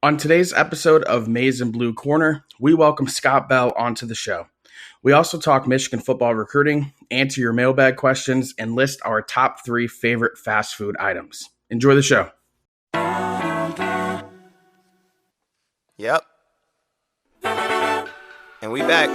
On today's episode of Maize and Blue Corner, we welcome Scott Bell onto the show. We also talk Michigan football recruiting, answer your mailbag questions, and list our top 3 favorite fast food items. Enjoy the show. Yep. And we back.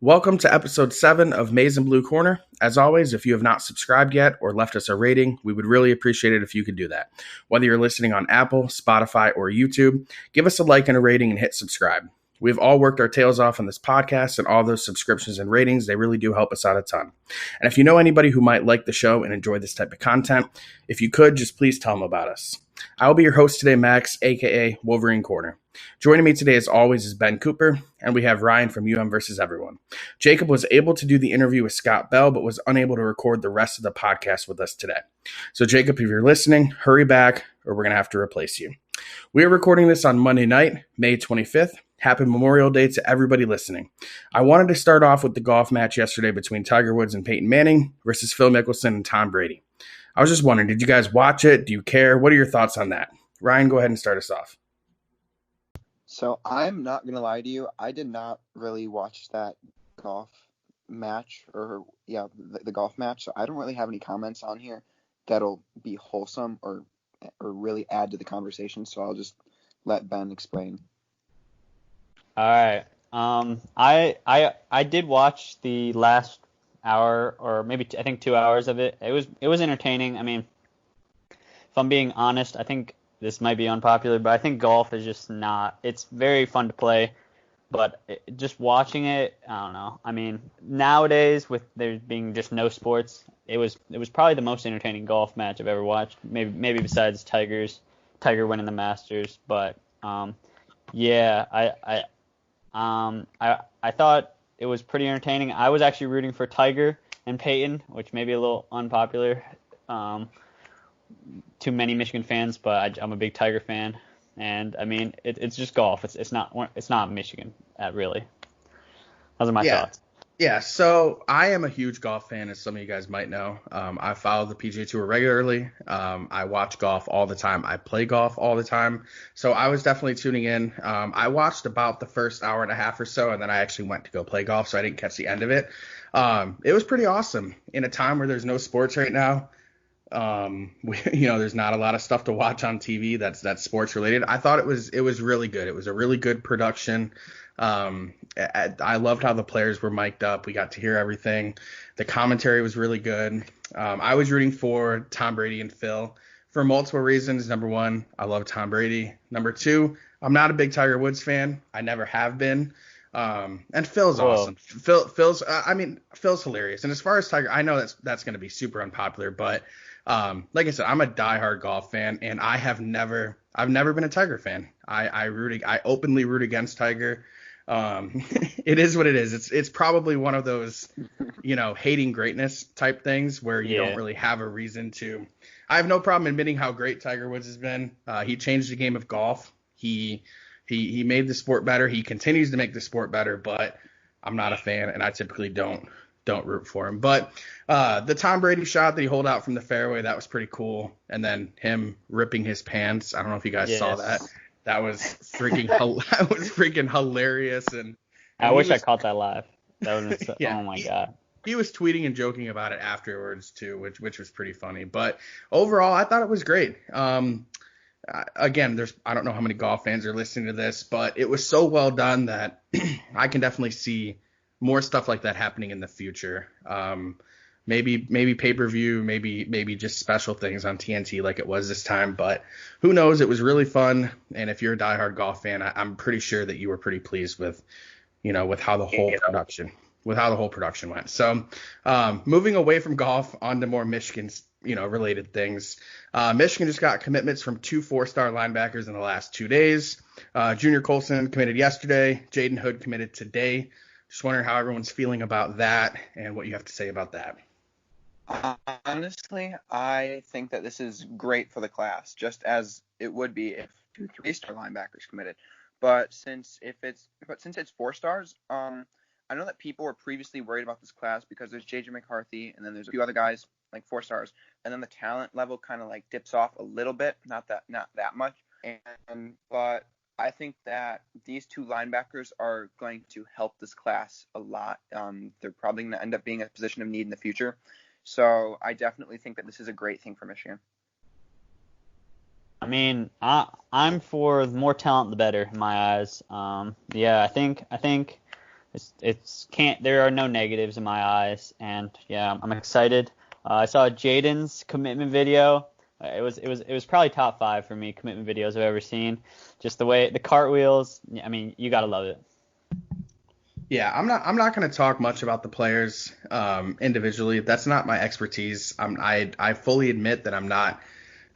Welcome to episode 7 of Maize and Blue Corner. As always, if you have not subscribed yet or left us a rating, we would really appreciate it if you could do that. Whether you're listening on Apple, Spotify, or YouTube, give us a like and a rating and hit subscribe. We've all worked our tails off on this podcast, and all those subscriptions and ratings, they really do help us out a ton. And if you know anybody who might like the show and enjoy this type of content, if you could, just please tell them about us. I will be your host today, Max, aka Wolverine Corner. Joining me today, as always, is Ben Cooper, and we have Ryan from UM versus Everyone. Jacob was able to do the interview with Scott Bell, but was unable to record the rest of the podcast with us today. So, Jacob, if you're listening, hurry back, or we're going to have to replace you. We are recording this on Monday night, May 25th. Happy Memorial Day to everybody listening. I wanted to start off with the golf match yesterday between Tiger Woods and Peyton Manning versus Phil Mickelson and Tom Brady. I was just wondering, did you guys watch it? Do you care? What are your thoughts on that? Ryan, go ahead and start us off. So I'm not going to lie to you. I did not really watch that golf match the golf match. So I don't really have any comments on here that'll be wholesome or really add to the conversation. So I'll just let Ben explain. All right. I did watch the last hour or maybe I think 2 hours of it. It was entertaining. I mean, if I'm being honest, I think this might be unpopular, but I think golf is just not. It's very fun to play, but just watching it, I don't know. I mean, nowadays with there being just no sports, it was probably the most entertaining golf match I've ever watched. Maybe besides Tiger winning the Masters, but yeah, I thought it was pretty entertaining. I was actually rooting for Tiger and Peyton, which may be a little unpopular to many Michigan fans, but I'm a big Tiger fan, and I mean it's just golf. It's not Michigan really. Those are my thoughts. Yeah, so I am a huge golf fan, as some of you guys might know. I follow the PGA Tour regularly. I watch golf all the time. I play golf all the time. So I was definitely tuning in. I watched about the first hour and a half or so, and then I actually went to go play golf, so I didn't catch the end of it. It was pretty awesome. In a time where there's no sports right now, there's not a lot of stuff to watch on TV that's sports related. I thought it was really good. It was a really good production. I loved how the players were mic'd up. We got to hear everything. The commentary was really good. I was rooting for Tom Brady and Phil for multiple reasons. Number one, I love Tom Brady. Number two, I'm not a big Tiger Woods fan. I never have been. And Phil's awesome. Phil's hilarious. And as far as Tiger, I know that's going to be super unpopular, but like I said, I'm a diehard golf fan, and I've never been a Tiger fan. I openly root against Tiger. It is what it is. It's probably one of those, hating greatness type things where you don't really have a reason to. I have no problem admitting how great Tiger Woods has been. He changed the game of golf. He made the sport better. He continues to make the sport better, but I'm not a fan, and I typically don't root for him. But the Tom Brady shot that he holed out from the fairway, that was pretty cool. And then him ripping his pants. I don't know if you guys saw that. That was freaking hilarious. And I wish I caught that live. That would have been oh my God. He was tweeting and joking about it afterwards too, which was pretty funny. But overall, I thought it was great. Again, I don't know how many golf fans are listening to this, but it was so well done that I can definitely see more stuff like that happening in the future. Maybe pay-per-view, maybe just special things on TNT like it was this time, but who knows? It was really fun. And if you're a diehard golf fan, I'm pretty sure that you were pretty pleased with how the whole production went. So, moving away from golf onto more Michigan's, related things. Michigan just got commitments from 2 4-star linebackers in the last 2 days. Junior Colson committed yesterday. Jaden Hood committed today. Just wondering how everyone's feeling about that and what you have to say about that. Honestly, I think that this is great for the class, just as it would be if 2 3-star linebackers committed. But since it's 4 stars, I know that people were previously worried about this class because there's J.J. McCarthy and then there's a few other guys like 4 stars, and then the talent level kind of like dips off a little bit, not that much. But I think that these 2 linebackers are going to help this class a lot. They're probably going to end up being a position of need in the future. So I definitely think that this is a great thing for Michigan. I mean, I'm for the more talent, the better in my eyes. Yeah, I think it's can't. There are no negatives in my eyes, and yeah, I'm excited. I saw Jaden's commitment video. It was probably top 5 for me commitment videos I've ever seen. Just the way the cartwheels. I mean, you gotta love it. Yeah, I'm not going to talk much about the players individually. That's not my expertise. I fully admit that I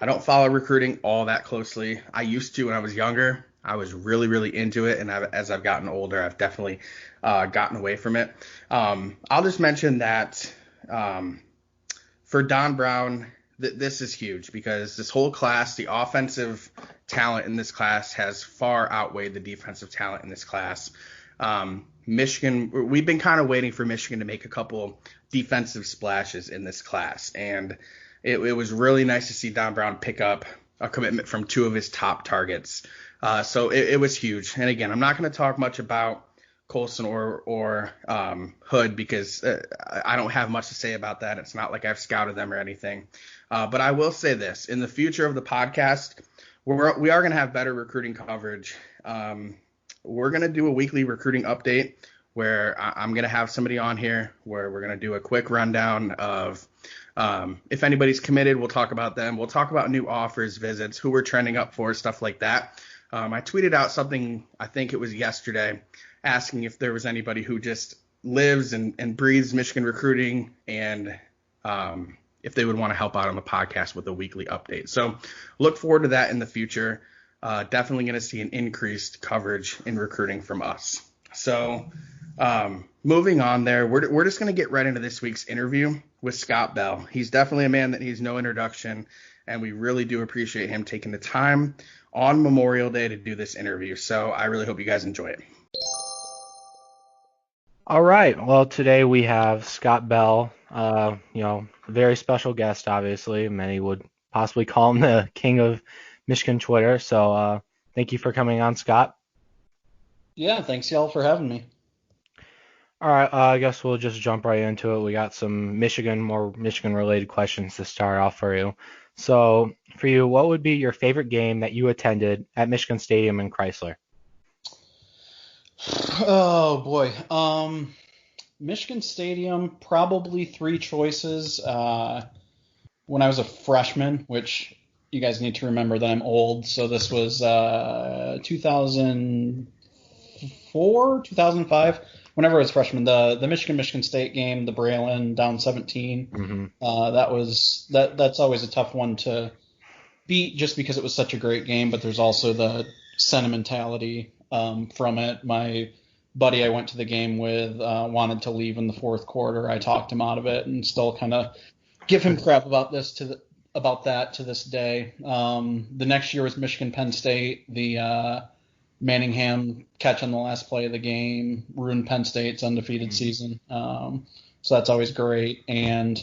don't follow recruiting all that closely. I used to when I was younger. I was really, really into it, and as I've gotten older, I've definitely gotten away from it. I'll just mention that for Don Brown, this is huge because this whole class, the offensive talent in this class has far outweighed the defensive talent in this class. Michigan, we've been kind of waiting for Michigan to make a couple defensive splashes in this class, and it was really nice to see Don Brown pick up a commitment from 2 of his top targets. So it was huge. And again, I'm not going to talk much about Colson or Hood because I don't have much to say about that. It's not like I've scouted them or anything. But I will say this. In the future of the podcast, we are going to have better recruiting coverage. We're going to do a weekly recruiting update where I'm going to have somebody on here where we're going to do a quick rundown of if anybody's committed, we'll talk about them. We'll talk about new offers, visits, who we're trending up for, stuff like that. I tweeted out something, I think it was yesterday, asking if there was anybody who just lives and breathes Michigan recruiting and if they would want to help out on the podcast with a weekly update. So look forward to that in the future. Definitely going to see an increased coverage in recruiting from us. So moving on there, we're just going to get right into this week's interview with Scott Bell. He's definitely a man that needs no introduction, and we really do appreciate him taking the time on Memorial Day to do this interview. So I really hope you guys enjoy it. All right. Well, today we have Scott Bell, very special guest, obviously. Many would possibly call him the king of Michigan Twitter. So thank you for coming on, Scott. Yeah, thanks y'all for having me. All right, I guess we'll just jump right into it. We got some more Michigan-related questions to start off for you. So for you, what would be your favorite game that you attended at Michigan Stadium in Chrysler? Oh, boy. Michigan Stadium, probably 3 choices. When I was a freshman, which you guys need to remember that I'm old, so this was 2004, 2005. Whenever I was a freshman, the Michigan State game, the Braylon down 17. Mm-hmm. That's always a tough one to beat just because it was such a great game, but there's also the sentimentality from it. My buddy I went to the game with wanted to leave in the 4th quarter. I talked him out of it and still kind of give him crap about that to this day. The next year was Michigan Penn State. The Manningham catch on the last play of the game ruined Penn State's undefeated season. So that's always great. And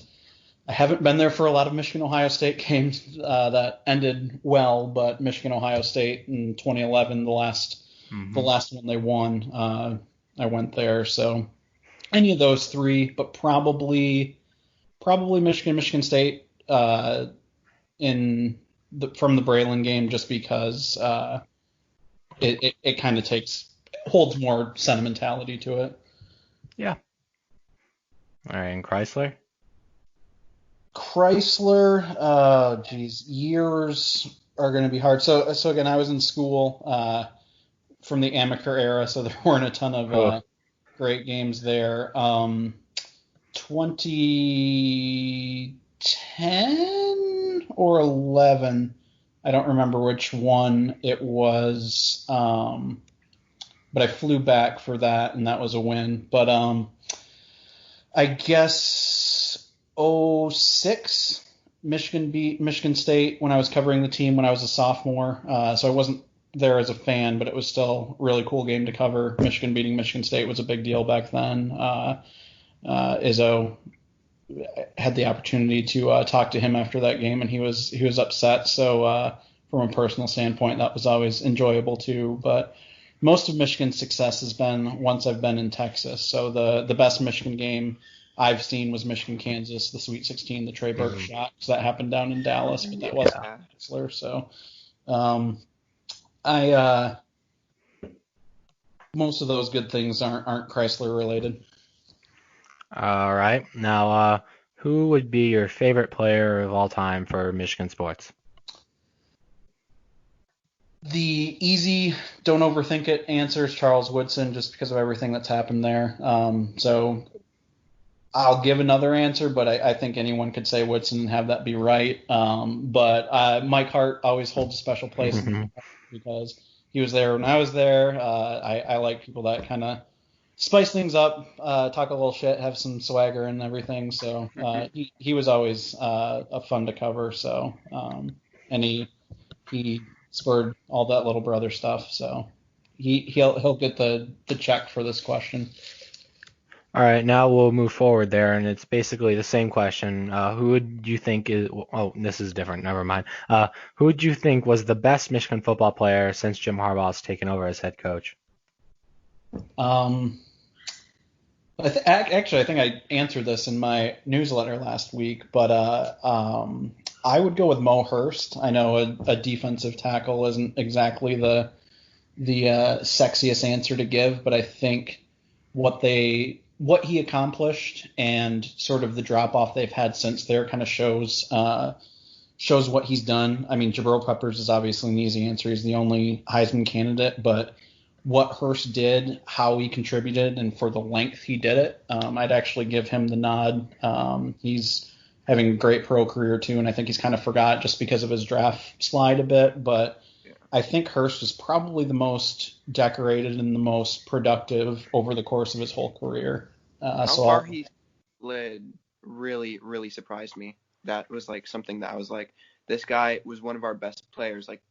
I haven't been there for a lot of Michigan-Ohio State games that ended well, but Michigan-Ohio State in 2011, the last one they won, I went there. So any of those 3, but probably Michigan State from the Braylon game, just because it kind of holds more sentimentality to it. Yeah. All right, and Chrysler? Years are going to be hard. So again, I was in school from the amateur era, so there weren't a ton of great games there. 2010 or 11, I don't remember which one it was, but I flew back for that, and that was a win. But I guess 2006, Michigan beat Michigan State when I was covering the team when I was a sophomore. So I wasn't there as a fan, but it was still a really cool game to cover. Michigan beating Michigan State was a big deal back then. Izzo had the opportunity to talk to him after that game, and he was upset. So from a personal standpoint, that was always enjoyable too. But most of Michigan's success has been once I've been in Texas. So the best Michigan game I've seen was Michigan-Kansas, the Sweet 16, the Trey Burke shot, because that happened down in Dallas, but that wasn't Kessler. So I most of those good things aren't Chrysler related. All right. Now, who would be your favorite player of all time for Michigan sports? The easy, don't overthink it answer is Charles Woodson, just because of everything that's happened there. So I'll give another answer, but I think anyone could say Woodson and have that be right. But Mike Hart always holds a special place in my heart because he was there when I was there. I like people that kind of spice things up, talk a little shit, have some swagger and everything. So he was always a fun to cover. So and he scored all that little brother stuff. So he'll get the check for this question. All right, now we'll move forward there, and it's basically the same question. Who would you think is? Oh, this is different. Never mind. Who would you think was the best Michigan football player since Jim Harbaugh's taken over as head coach? Actually, I think I answered this in my newsletter last week, but I would go with Mo Hurst. I know a defensive tackle isn't exactly the sexiest answer to give, but I think what he accomplished and sort of the drop off they've had since there kind of shows what he's done. I mean, Jabril Peppers is obviously an easy answer. He's the only Heisman candidate, but what Hurst did, how he contributed, and for the length he did it, I'd actually give him the nod. He's having a great pro career too, and I think he's kind of forgot just because of his draft slide a bit, but I think Hurst is probably the most decorated and the most productive over the course of his whole career. How far he slid really, really surprised me. That was like something that I was like, this guy was one of our best players like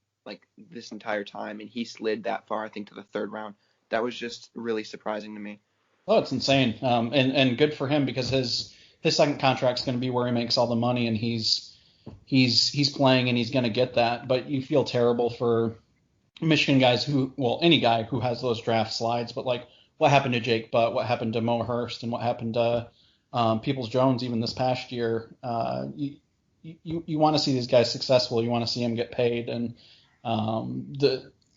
this entire time, and he slid that far, I think, to the third round. That was just really surprising to me. Oh, it's insane. And good for him because his second contract's going to be where he makes all the money, and he's playing and he's going to get that. But you feel terrible for Michigan guys any guy who has those draft slides. But like, what happened to Jake Butt? What happened to Mo Hurst? And what happened to Peoples-Jones even this past year? You want to see these guys successful. You want to see them get paid, and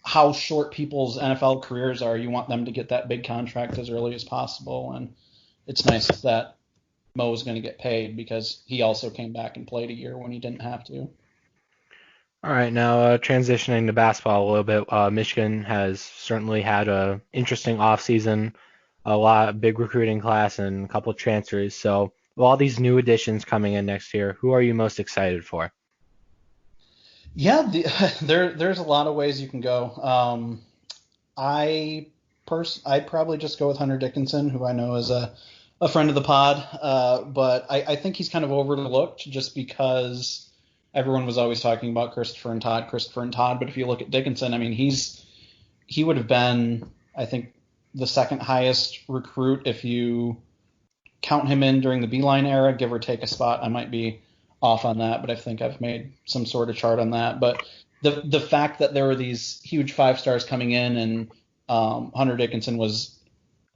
how short people's NFL careers are. You want them to get that big contract as early as possible, and it's nice that Mo is going to get paid because he also came back and played a year when he didn't have to. All right, now transitioning to basketball a little bit. Michigan has certainly had a interesting offseason, a big recruiting class, and a couple of transfers. So, with all these new additions coming in next year, who are you most excited for? Yeah, there's a lot of ways you can go. I'd probably just go with Hunter Dickinson, who I know is a friend of the pod, but I think he's kind of overlooked just because everyone was always talking about Christopher and Todd. But if you look at Dickinson, I mean, he would have been, I think, the second highest recruit if you count him in during the Beeline era, give or take a spot. I might be off on that, but I think I've made some sort of chart on that. But the fact that there were these huge 5 stars coming in and Hunter Dickinson was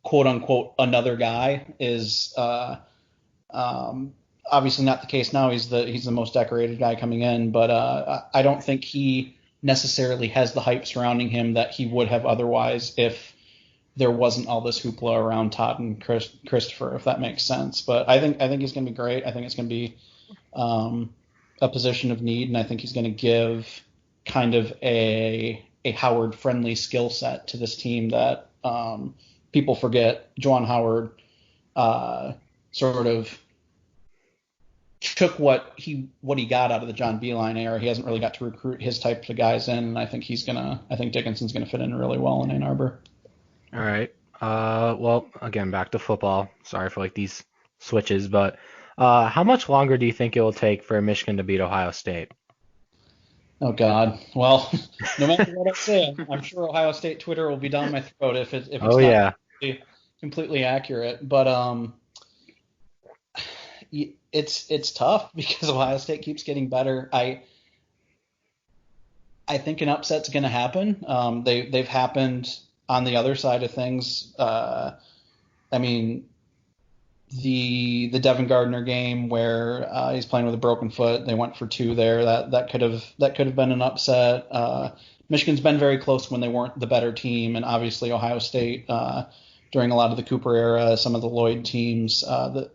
quote unquote another guy is obviously not the case now. He's the most decorated guy coming in, but I don't think he necessarily has the hype surrounding him that he would have otherwise if there wasn't all this hoopla around Todd and Christopher, if that makes sense. But I think he's going to be great. I think it's going to be a position of need, and I think he's going to give kind of a Howard-friendly skill set to this team that people forget. Juwan Howard sort of took what he got out of the John Beilein era. He hasn't really got to recruit his type of guys in, and I think Dickinson's gonna fit in really well in Ann Arbor. All right. Well, again, back to football. Sorry for these switches, but how much longer do you think it will take for Michigan to beat Ohio State? Oh God. Well, no matter what I say, I'm sure Ohio State Twitter will be down my throat if it's not completely accurate. But it's tough because Ohio State keeps getting better. I think an upset's going to happen. They've happened on the other side of things. I mean, the Devin Gardner game where he's playing with a broken foot, they went for 2 there. That could have been an upset. Michigan's been very close when they weren't the better team, and obviously Ohio State during a lot of the Cooper era, some of the Lloyd teams, the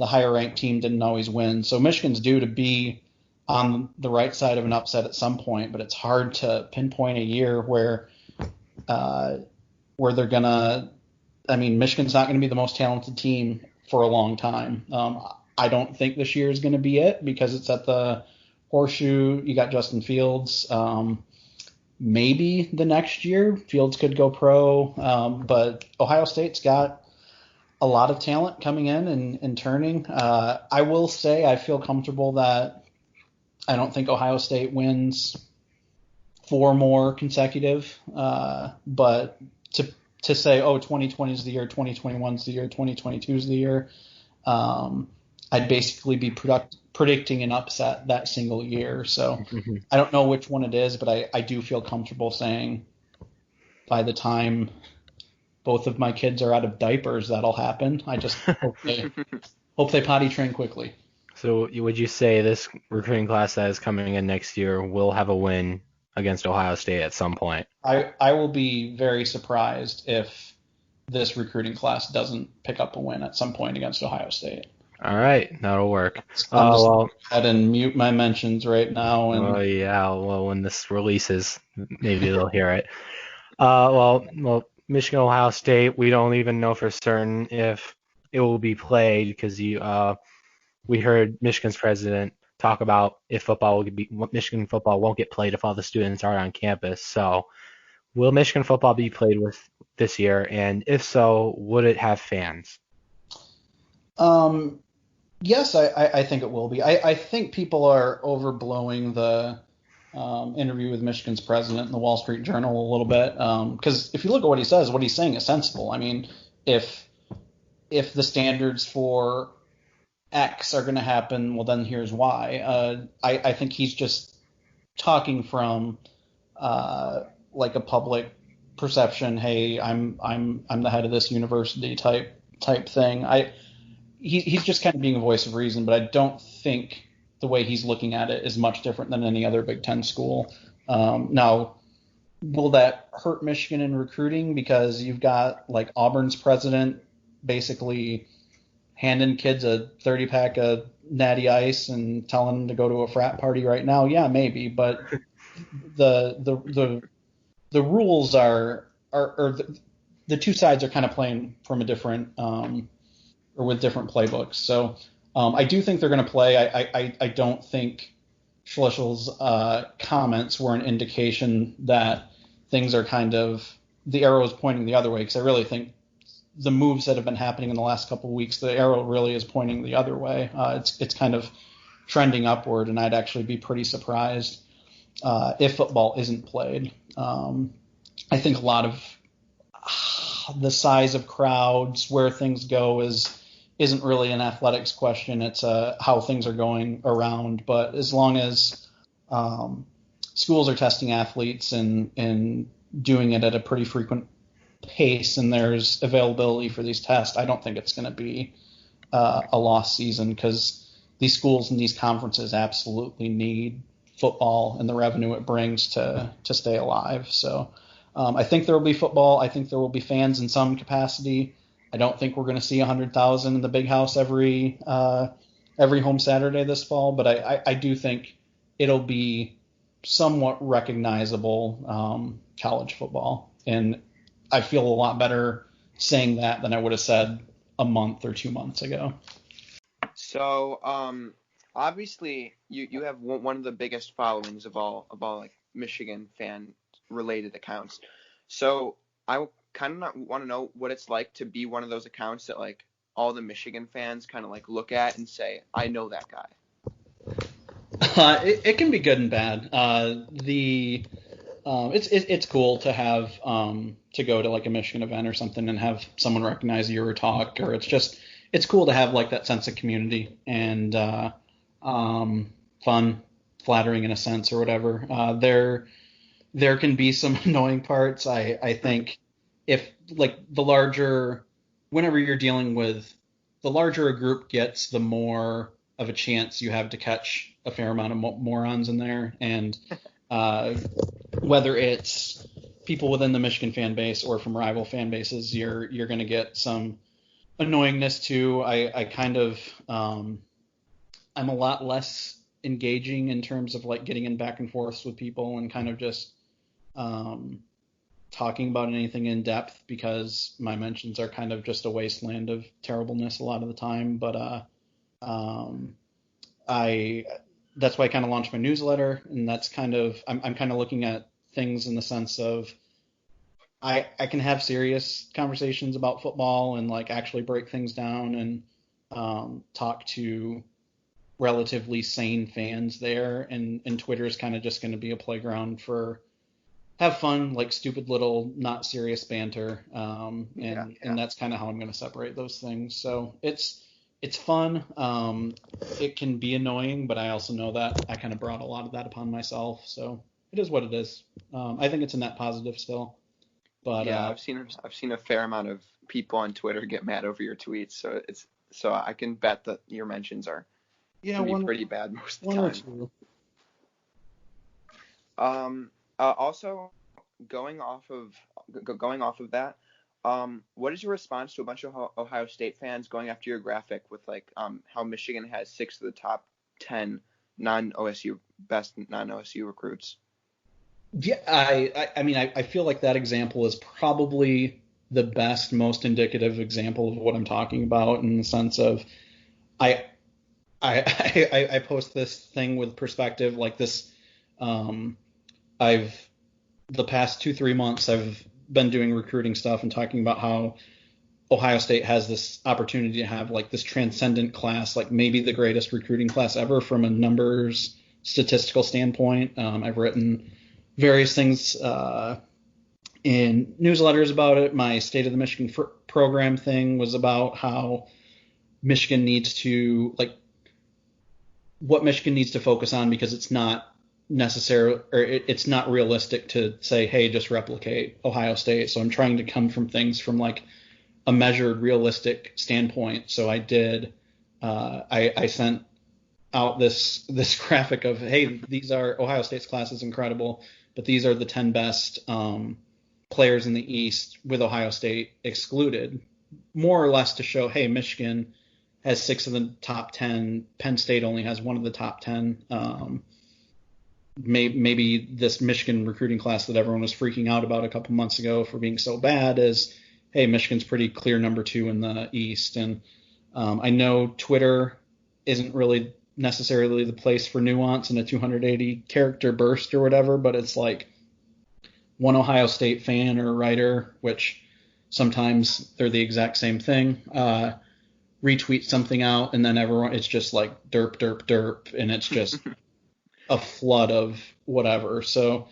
higher ranked team didn't always win. So Michigan's due to be on the right side of an upset at some point, but it's hard to pinpoint a year where they're gonna. I mean, Michigan's not going to be the most talented team for a long time. I don't think this year is going to be it because it's at the Horseshoe. You got Justin Fields. Maybe the next year Fields could go pro, but Ohio State's got a lot of talent coming in and turning. I will say I feel comfortable that I don't think Ohio State wins 4 more consecutive, but to say, 2020 is the year, 2021 is the year, 2022 is the year, I'd basically be predicting an upset that single year. So I don't know which one it is, but I do feel comfortable saying by the time both of my kids are out of diapers, that'll happen. I just hope they potty train quickly. So would you say this recruiting class that is coming in next year will have a win against Ohio State at some point? I will be very surprised if this recruiting class doesn't pick up a win at some point against Ohio State. All right, that'll work. I'm just go ahead and mute my mentions right now. Well, when this releases, maybe they'll hear it. Well, Michigan, Ohio State, we don't even know for certain if it will be played because we heard Michigan's president talk about if Michigan football won't get played if all the students are on campus. So will Michigan football be played with this year? And if so, would it have fans? Yes, I think it will be. I think people are overblowing the interview with Michigan's president in the Wall Street Journal a little bit. Because if you look at what he says, what he's saying is sensible. I mean, if the standards for X are going to happen, well, then here's why. I think he's just talking from like a public perception. Hey, I'm the head of this university type thing. He's just kind of being a voice of reason, but I don't think the way he's looking at it is much different than any other Big Ten school. Now, will that hurt Michigan in recruiting because you've got like Auburn's president basically handing kids a 30-pack of Natty Ice and telling them to go to a frat party right now? Yeah, maybe, but the rules are the two sides are kind of playing from a different or with different playbooks. So I do think they're going to play. I don't think Schlichel's comments were an indication that things are kind of the arrow is pointing the other way, because I really think the moves that have been happening in the last couple of weeks, the arrow really is pointing the other way. It's kind of trending upward, and I'd actually be pretty surprised if football isn't played. I think a lot of the size of crowds, where things go, isn't really an athletics question. It's how things are going around. But as long as schools are testing athletes and doing it at a pretty frequent pace and there's availability for these tests, I don't think it's going to be a lost season, because these schools and these conferences absolutely need football and the revenue it brings to stay alive. So I think there will be football. I think there will be fans in some capacity. I don't think we're going to see 100,000 in the big house every home Saturday this fall, but I do think it'll be somewhat recognizable college football. And I feel a lot better saying that than I would have said a month or 2 months ago. So obviously you have one of the biggest followings of all like Michigan fan related accounts. So I kind of want to know what it's like to be one of those accounts that like all the Michigan fans kind of like look at and say, I know that guy. It can be good and bad. It's cool to have to go to like a Michigan event or something and have someone recognize you or talk, or it's it's cool to have like that sense of community and fun, flattering in a sense or whatever. There can be some annoying parts. I think if like whenever you're dealing with, the larger a group gets, the more of a chance you have to catch a fair amount of morons in there. And whether it's people within the Michigan fan base or from rival fan bases, you're going to get some annoyingness too. I kind of I'm a lot less engaging in terms of like getting in back and forths with people and kind of just talking about anything in depth, because my mentions are kind of just a wasteland of terribleness a lot of the time. But I that's why I kind of launched my newsletter, and that's kind of I'm kind of looking at things in the sense of I can have serious conversations about football and like actually break things down and talk to relatively sane fans there, and Twitter is kind of just going to be a playground for have fun, like stupid little not serious banter, and that's kind of how I'm going to separate those things. So it's fun. It can be annoying, but I also know that I kind of brought a lot of that upon myself, so it is what it is. I think it's a net positive still. But yeah, I've seen a fair amount of people on Twitter get mad over your tweets, so I can bet that your mentions are can be pretty bad most of the time. One or two. Also, going off of that, what is your response to a bunch of Ohio State fans going after your graphic with like how Michigan has 6 of the top 10 best non-OSU recruits? Yeah, I mean, I feel like that example is probably the best, most indicative example of what I'm talking about, in the sense of I post this thing with perspective like this. The past 2-3 months I've been doing recruiting stuff and talking about how Ohio State has this opportunity to have like this transcendent class, like maybe the greatest recruiting class ever from a numbers statistical standpoint. I've written various things in newsletters about it. My State of the Michigan program thing was about how Michigan needs to what Michigan needs to focus on, because it's not necessarily, or it's not realistic to say, hey, just replicate Ohio State. So I'm trying to come from things from like a measured, realistic standpoint. So I did. I sent out this graphic of, hey, these are Ohio State's class is incredible, but these are the 10 best players in the East with Ohio State excluded, more or less to show, hey, Michigan has 6 of the top 10. Penn State only has 1 of the top 10. Maybe this Michigan recruiting class that everyone was freaking out about a couple months ago for being so bad is, hey, Michigan's pretty clear number 2 in the East. And I know Twitter isn't really necessarily the place for nuance and a 280 character burst or whatever, but it's like one Ohio State fan or writer, which sometimes they're the exact same thing, retweet something out, and then everyone, it's just like derp, derp, derp, and it's just a flood of whatever. So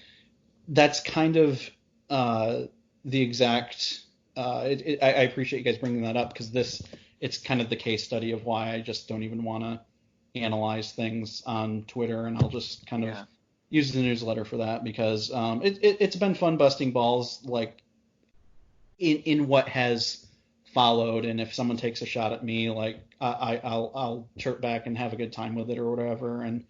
that's kind of the exact. I appreciate you guys bringing that up, because it's kind of the case study of why I just don't even want to analyze things on Twitter, and I'll just kind of use the newsletter for that, because it's been fun busting balls like in what has followed, and if someone takes a shot at me, like I'll chirp back and have a good time with it or whatever, and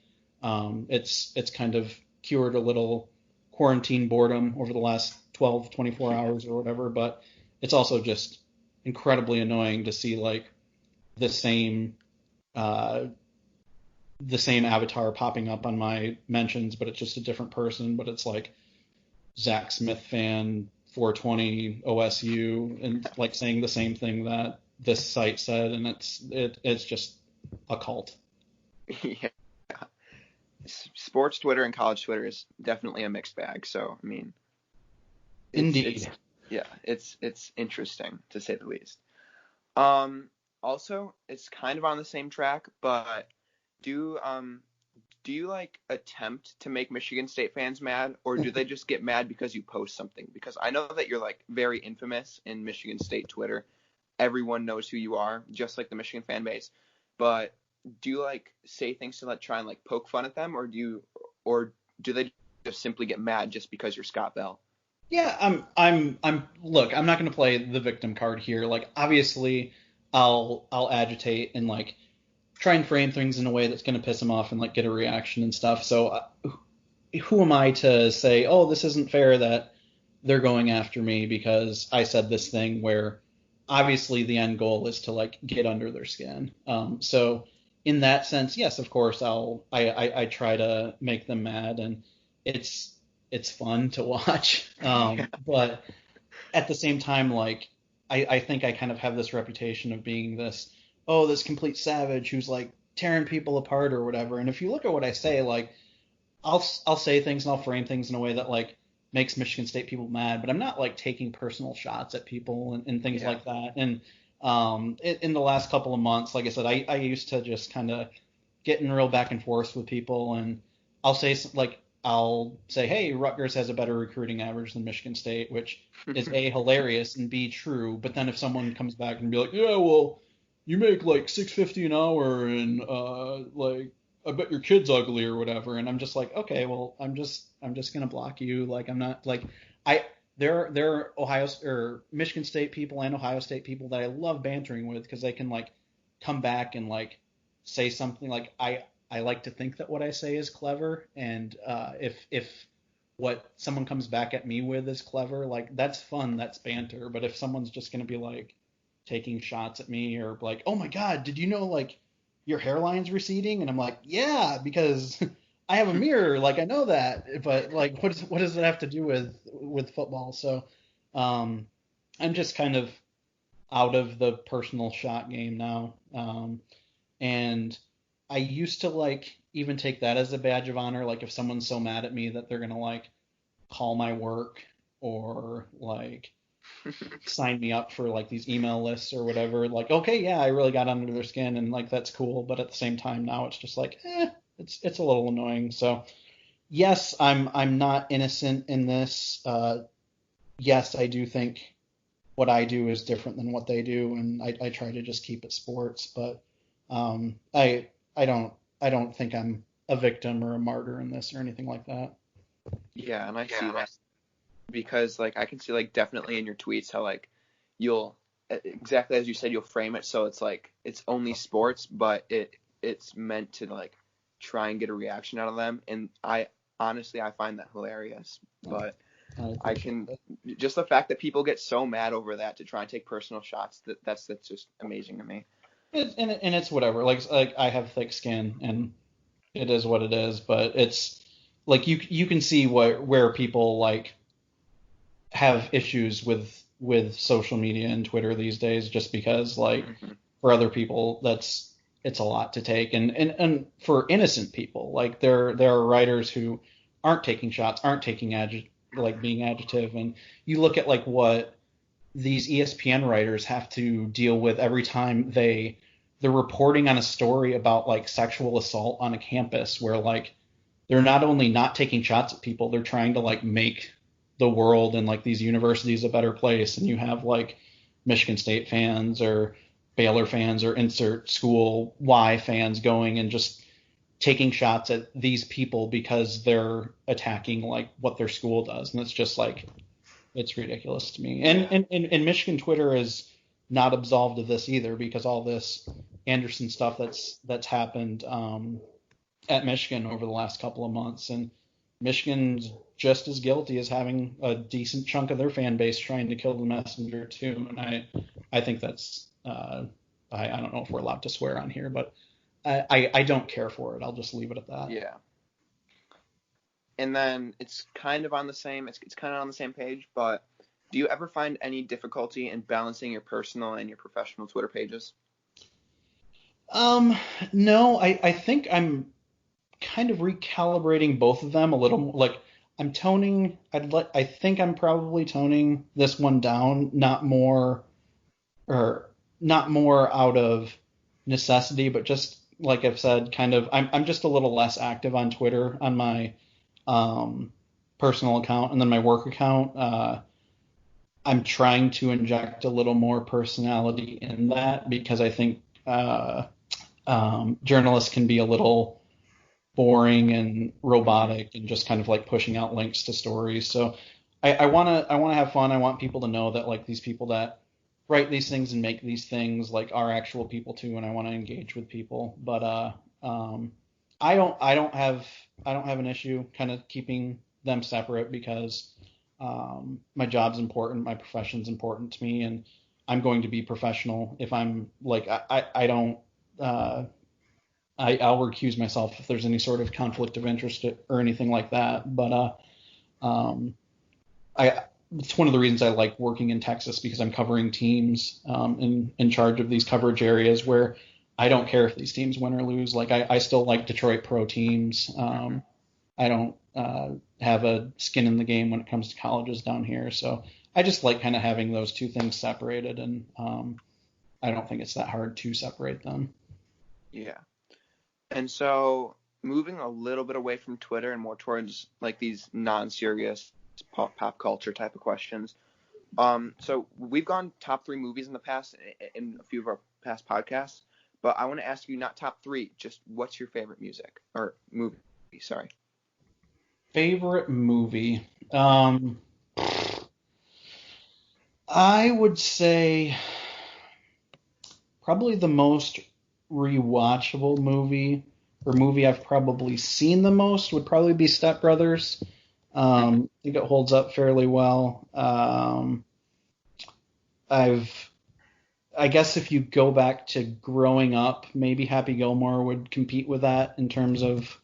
it's kind of cured a little quarantine boredom over the last 12-24 hours or whatever, but it's also just incredibly annoying to see like the same avatar popping up on my mentions, but it's just a different person, but it's like Zach Smith fan 420 OSU, and like saying the same thing that this site said, and it's just a cult. Yeah. Sports Twitter and college Twitter is definitely a mixed bag. So I mean, indeed, it's interesting to say the least. Also, it's kind of on the same track, but do you like attempt to make Michigan State fans mad, or do they just get mad because you post something? Because I know that you're like very infamous in Michigan State Twitter everyone knows who you are, just like the Michigan fan base. But do you like say things to like try and like poke fun at them, or do they just simply get mad just because you're Scott Bell? Yeah, look, I'm not going to play the victim card here. Like, obviously, I'll agitate and like try and frame things in a way that's going to piss them off and like get a reaction and stuff. So, who am I to say, oh, this isn't fair that they're going after me because I said this thing, where obviously the end goal is to like get under their skin. So in that sense, yes, of course, I try to make them mad, and it's fun to watch. But at the same time, like I think I kind of have this reputation of being this complete savage who's like tearing people apart or whatever. And if you look at what I say, like I'll say things and I'll frame things in a way that like makes Michigan State people mad, but I'm not like taking personal shots at people and things like that. And in the last couple of months, like I said, I used to just kind of get in real back and forth with people, and I'll say, hey, Rutgers has a better recruiting average than Michigan State, which is A, hilarious, and B, true. But then if someone comes back and be like, yeah, well, you make like $6.50 an hour, and like I bet your kid's ugly or whatever, and I'm just like, okay, well, I'm just gonna block you. Like, I'm not like there are Ohio or Michigan State people and Ohio State people that I love bantering with, because they can like come back and like say something like I like to think that what I say is clever, and if what someone comes back at me with is clever, like that's fun, that's banter. But if someone's just gonna be like taking shots at me, or like, oh my God, did you know like your hairline's receding? And I'm like, yeah, because I have a mirror, like I know that. But like, what does it have to do with football? So I'm just kind of out of the personal shot game now. And I used to like even take that as a badge of honor. Like if someone's so mad at me that they're gonna like call my work, or like sign me up for like these email lists or whatever, like, okay, yeah, I really got under their skin, and like that's cool. But at the same time, now it's just like, it's a little annoying. So yes, I'm not innocent in this. Yes, I do think what I do is different than what they do, and I try to just keep it sports. But I don't think I'm a victim or a martyr in this or anything like that. Yeah, and I see that, because like I can see like definitely in your tweets how like you'll, exactly as you said, you'll frame it so it's like it's only sports, but it's meant to like try and get a reaction out of them. And I honestly find that hilarious. But I can just the fact that people get so mad over that to try and take personal shots, that's just amazing to me. And it's whatever. Like I have thick skin, and it is what it is. But it's like you can see where people like have issues with social media and Twitter these days, just because like for other people it's a lot to take, and for innocent people, like there are writers who aren't taking shots, aren't taking being adjective, and you look at like what these ESPN writers have to deal with every time they're reporting on a story about like sexual assault on a campus, where like they're not only not taking shots at people, they're trying to like make the world and like these universities a better place. And you have like Michigan State fans or Baylor fans or insert school Y fans going and just taking shots at these people because they're attacking like what their school does. And it's just like, it's ridiculous to me. And Michigan Twitter is not absolved of this either, because all this Anderson stuff that's happened at Michigan over the last couple of months, and Michigan's just as guilty as having a decent chunk of their fan base trying to kill the messenger too. And I think that's I don't know if we're allowed to swear on here, but I don't care for it. I'll just leave it at that. Yeah. And then it's kind of on the same page, but do you ever find any difficulty in balancing your personal and your professional Twitter pages? No, I think I'm kind of recalibrating both of them a little more. Like I'm toning, I think I'm probably toning this one down, not more out of necessity, but just like I've said, kind of I'm just a little less active on Twitter on my personal account, and then my work account. I'm trying to inject a little more personality in that because I think journalists can be a little boring and robotic and just kind of like pushing out links to stories. So I wanna have fun. I want people to know that like these people that write these things and make these things like are actual people too, and I want to engage with people. But I don't have an issue kind of keeping them separate because my job's important, my profession's important to me, and I'm going to be professional if I'm like I don't I'll recuse myself if there's any sort of conflict of interest or anything like that. But I it's one of the reasons I like working in Texas because I'm covering teams in charge of these coverage areas where I don't care if these teams win or lose. Like I still like Detroit pro teams. I don't have a skin in the game when it comes to colleges down here. So I just like kind of having those two things separated, and I don't think it's that hard to separate them. Yeah. And so moving a little bit away from Twitter and more towards like these non-serious pop culture type of questions. So we've gone top 3 movies in the past in a few of our past podcasts, but I want to ask you not top 3, just what's your favorite music or movie? Sorry. Favorite movie? I would say probably the most rewatchable movie or movie I've probably seen the most would probably be Step Brothers. I think it holds up fairly well. I guess if you go back to growing up, maybe Happy Gilmore would compete with that in terms of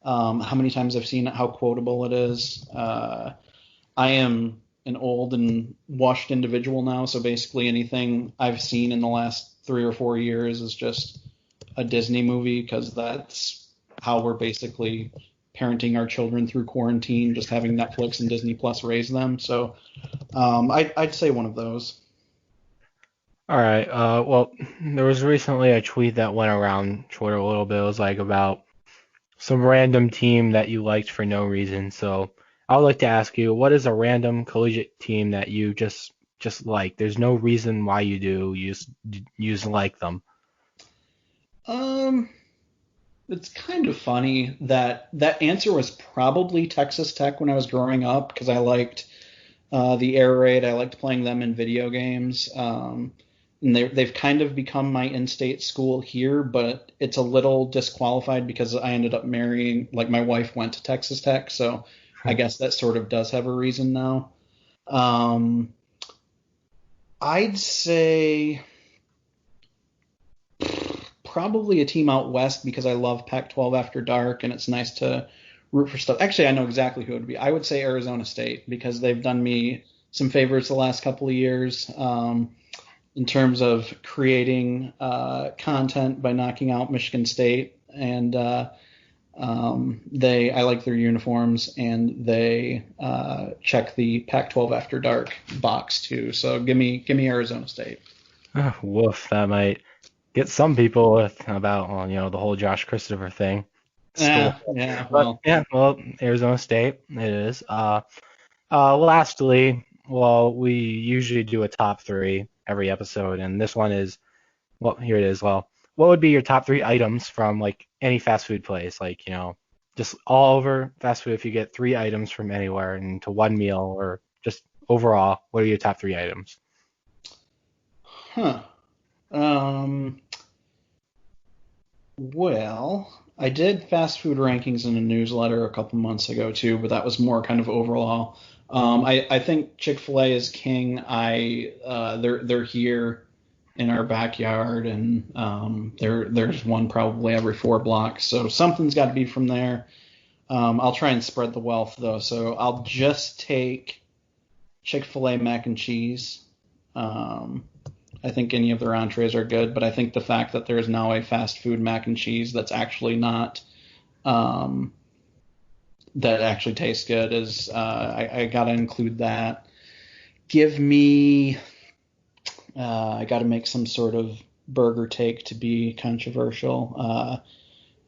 how many times I've seen it, how quotable it is. I am an old and washed individual now, so basically anything I've seen in the last 3 or 4 years is just a Disney movie because that's how we're basically parenting our children through quarantine, just having Netflix and Disney Plus raise them. So I'd say one of those. All right. Well, there was recently a tweet that went around Twitter a little bit. It was like about some random team that you liked for no reason. So I would like to ask you, what is a random collegiate team that you just like? There's no reason why you do. You just like them. It's kind of funny that answer was probably Texas Tech when I was growing up because I liked the air raid. I liked playing them in video games. And they've kind of become my in-state school here, but it's a little disqualified because I ended up marrying, like my wife went to Texas Tech, so I guess that sort of does have a reason now. I'd say probably a team out west because I love Pac-12 After Dark, and it's nice to root for stuff. Actually, I know exactly who it would be. I would say Arizona State because they've done me some favors the last couple of years. In terms of creating content by knocking out Michigan State, and I like their uniforms, and they check the Pac-12 After Dark box too. So give me Arizona State. Oh, woof, that might get some people with about the whole Josh Christopher thing. Well, Arizona State it is. Lastly, well, we usually do a top 3 every episode, and this one is, well, here it is. Well, what would be your top 3 items from like any fast food place? Like, just all over fast food, if you get 3 items from anywhere into one meal, or just overall, what are your top 3 items? Well, I did fast food rankings in a newsletter a couple months ago too, but that was more kind of overall. I think Chick-fil-A is king. They're here in our backyard, and there's one probably every 4 blocks. So something's got to be from there. I'll try and spread the wealth though. So I'll just take Chick-fil-A mac and cheese. I think any of their entrees are good, but I think the fact that there is now a fast food mac and cheese that's actually not that actually tastes good is I gotta include that. Give me I gotta make some sort of burger take to be controversial.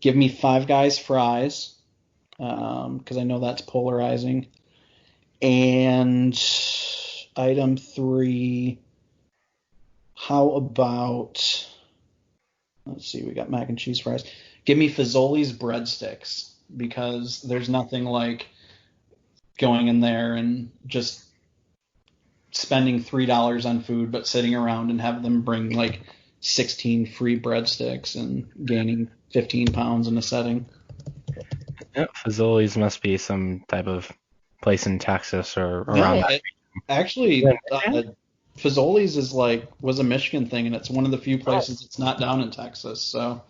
Give me Five Guys fries because I know that's polarizing, and item 3, how about, let's see, we got mac and cheese fries. Give me Fazoli's breadsticks, because there's nothing like going in there and just spending $3 on food, but sitting around and have them bring like 16 free breadsticks and gaining 15 pounds in a setting. Yep, Fazoli's must be some type of place in Texas or around No, that. actually, Fazoli's was a Michigan thing, and it's one of the few places it's not down in Texas. So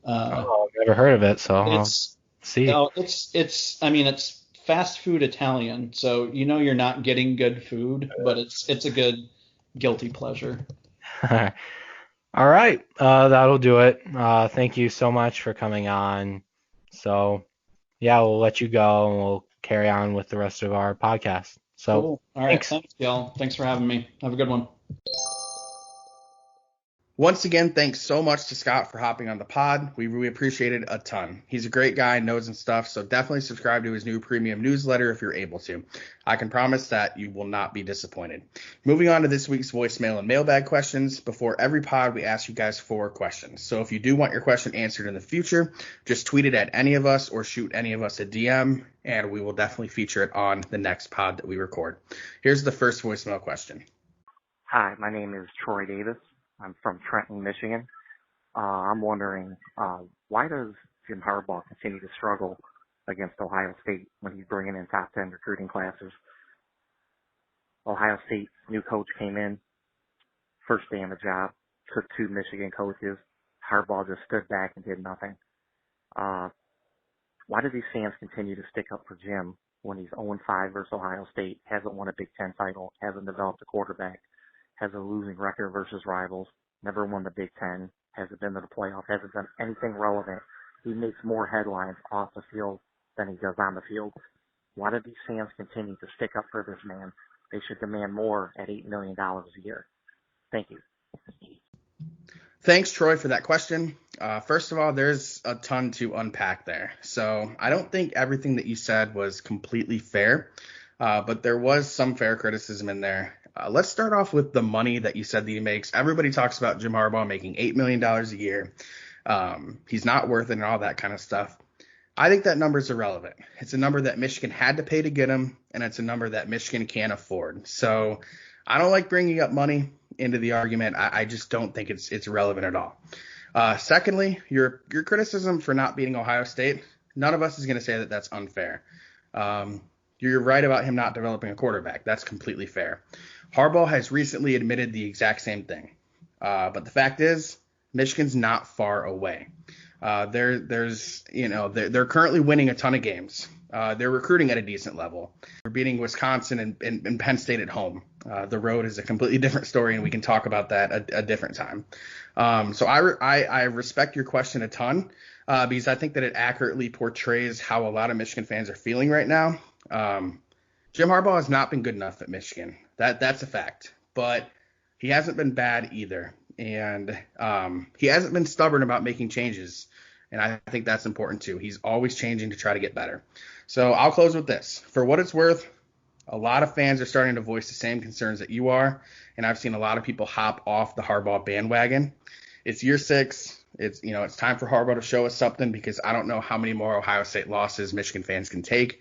I've never heard of it, so I'll see. It's fast food Italian, so you're not getting good food, but it's a good guilty pleasure. All right, that'll do it. Thank you so much for coming on. So, yeah, we'll let you go and we'll carry on with the rest of our podcast. So, cool. All right, thanks, y'all. Thanks for having me. Have a good one. Once again, thanks so much to Scott for hopping on the pod. We really appreciate it a ton. He's a great guy, knows and stuff, so definitely subscribe to his new premium newsletter if you're able to. I can promise that you will not be disappointed. Moving on to this week's voicemail and mailbag questions. Before every pod, we ask you guys 4 questions. So if you do want your question answered in the future, just tweet it at any of us or shoot any of us a DM, and we will definitely feature it on the next pod that we record. Here's the first voicemail question. Hi, my name is Troy Davis. I'm from Trenton, Michigan. I'm wondering, why does Jim Harbaugh continue to struggle against Ohio State when he's bringing in top 10 recruiting classes? Ohio State's new coach came in, first day on the job, took 2 Michigan coaches. Harbaugh just stood back and did nothing. Why do these fans continue to stick up for Jim when he's 0-5 versus Ohio State, hasn't won a Big Ten title, hasn't developed a quarterback, has a losing record versus rivals, never won the Big Ten, hasn't been to the playoff, hasn't done anything relevant? He makes more headlines off the field than he does on the field. Why do these fans continue to stick up for this man? They should demand more at $8 million a year. Thank you. Thanks, Troy, for that question. First of all, there's a ton to unpack there. So I don't think everything that you said was completely fair, but there was some fair criticism in there. Let's start off with the money that you said that he makes. Everybody talks about Jim Harbaugh making $8 million a year. He's not worth it and all that kind of stuff. I think that number is irrelevant. It's a number that Michigan had to pay to get him, and it's a number that Michigan can't afford. So I don't like bringing up money into the argument. I just don't think it's relevant at all. Secondly, your criticism for not beating Ohio State, none of us is going to say that that's unfair. You're right about him not developing a quarterback. That's completely fair. Harbaugh has recently admitted the exact same thing. But the fact is, Michigan's not far away. They're currently winning a ton of games. They're recruiting at a decent level. They're beating Wisconsin and Penn State at home. The road is a completely different story, and we can talk about that a different time. So I respect your question a ton because I think that it accurately portrays how a lot of Michigan fans are feeling right now. Jim Harbaugh has not been good enough at Michigan. That's a fact. But he hasn't been bad either. And he hasn't been stubborn about making changes. And I think that's important too. He's always changing to try to get better. So I'll close with this. For what it's worth, a lot of fans are starting to voice the same concerns that you are. And I've seen a lot of people hop off the Harbaugh bandwagon. It's year 6. It's time for Harbaugh to show us something, because I don't know how many more Ohio State losses Michigan fans can take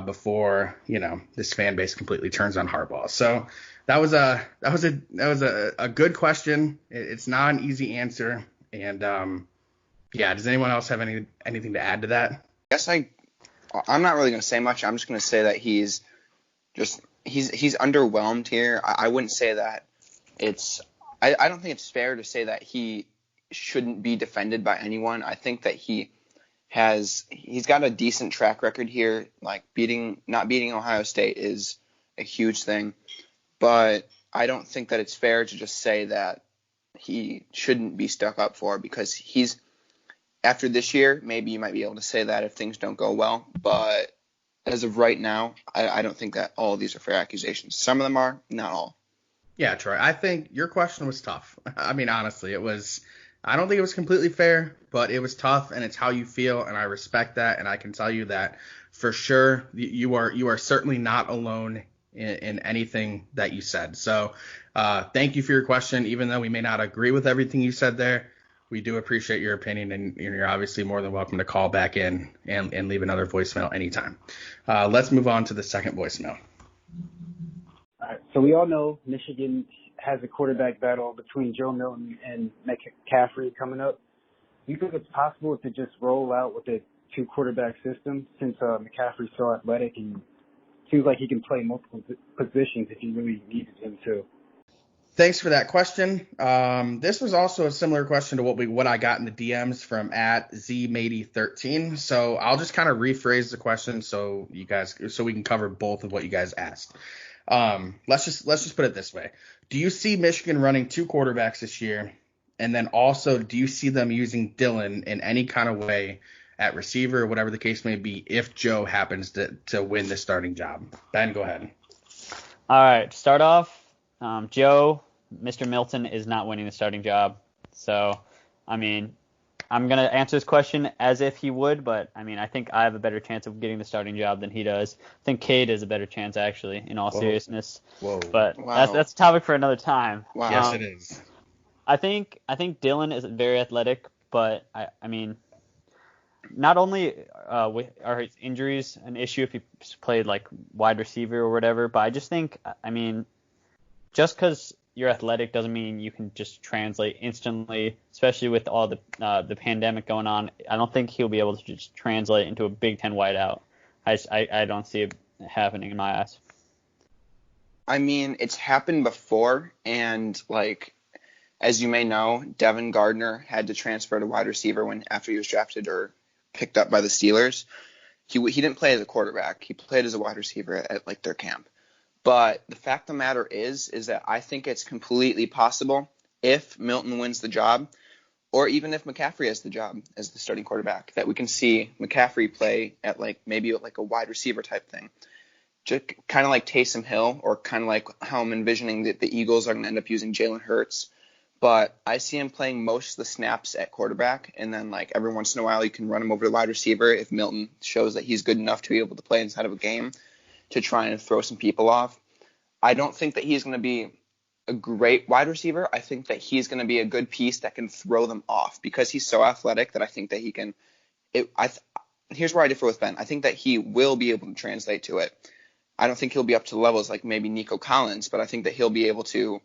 before this fan base completely turns on Harbaugh. So that was a good question. It's not an easy answer, and does anyone else have anything to add to that? I guess I'm not really going to say much. I'm just going to say that he's underwhelmed here. I wouldn't say that I don't think it's fair to say that he shouldn't be defended by anyone. I think that he's got a decent track record here. Like not beating Ohio State is a huge thing, but I don't think that it's fair to just say that he shouldn't be stuck up for, because after this year, maybe you might be able to say that if things don't go well, but as of right now, I don't think that all of these are fair accusations. Some of them are, not all. Yeah, Troy, I think your question was tough. I mean, honestly, I don't think it was completely fair, but it was tough, and it's how you feel, and I respect that, and I can tell you that for sure you are certainly not alone in anything that you said. So thank you for your question. Even though we may not agree with everything you said there, we do appreciate your opinion, and you're obviously more than welcome to call back in and leave another voicemail anytime. Let's move on to the second voicemail. All right, so we all know Michigan has a quarterback battle between Joe Milton and McCaffrey coming up. Do you think it's possible to just roll out with a two-quarterback system since McCaffrey's so athletic and seems like he can play multiple positions if you really needed him to? Thanks for that question. This was also a similar question to what I got in the DMs from @ZMady13. So I'll just kind of rephrase the question so we can cover both of what you guys asked. Let's just put it this way. Do you see Michigan running two quarterbacks this year? And then also, do you see them using Dylan in any kind of way at receiver or whatever the case may be if Joe happens to win the starting job? Ben, go ahead. All right, to start off, Joe, Mr. Milton is not winning the starting job. So, I mean, I'm going to answer this question as if he would, but, I mean, I think I have a better chance of getting the starting job than he does. I think Cade has a better chance, actually, in all seriousness. Whoa. But Wow. that's a topic for another time. Wow. Yes, it is. I think Dylan is very athletic, but, I mean, not only are his injuries an issue if he played, like, wide receiver or whatever, but I just think, I mean, just because you're athletic doesn't mean you can just translate instantly, especially with all the pandemic going on. I don't think he'll be able to just translate into a Big Ten wideout. I don't see it happening in my eyes. I mean, it's happened before, and like, as you may know, Devin Gardner had to transfer to wide receiver after he was drafted or picked up by the Steelers. He didn't play as a quarterback. He played as a wide receiver at like their camp. But the fact of the matter is that I think it's completely possible if Milton wins the job, or even if McCaffrey has the job as the starting quarterback, that we can see McCaffrey play at maybe a wide receiver type thing. Just kind of like Taysom Hill, or kind of like how I'm envisioning that the Eagles are going to end up using Jalen Hurts. But I see him playing most of the snaps at quarterback, and then like every once in a while you can run him over to wide receiver if Milton shows that he's good enough to be able to play inside of a game to try and throw some people off. I don't think that he's going to be a great wide receiver. I think that he's going to be a good piece that can throw them off because he's so athletic that I think that he can. Here's where I differ with Ben. I think that he will be able to translate to it. I don't think he'll be up to the levels like maybe Nico Collins, but I think that he'll be able to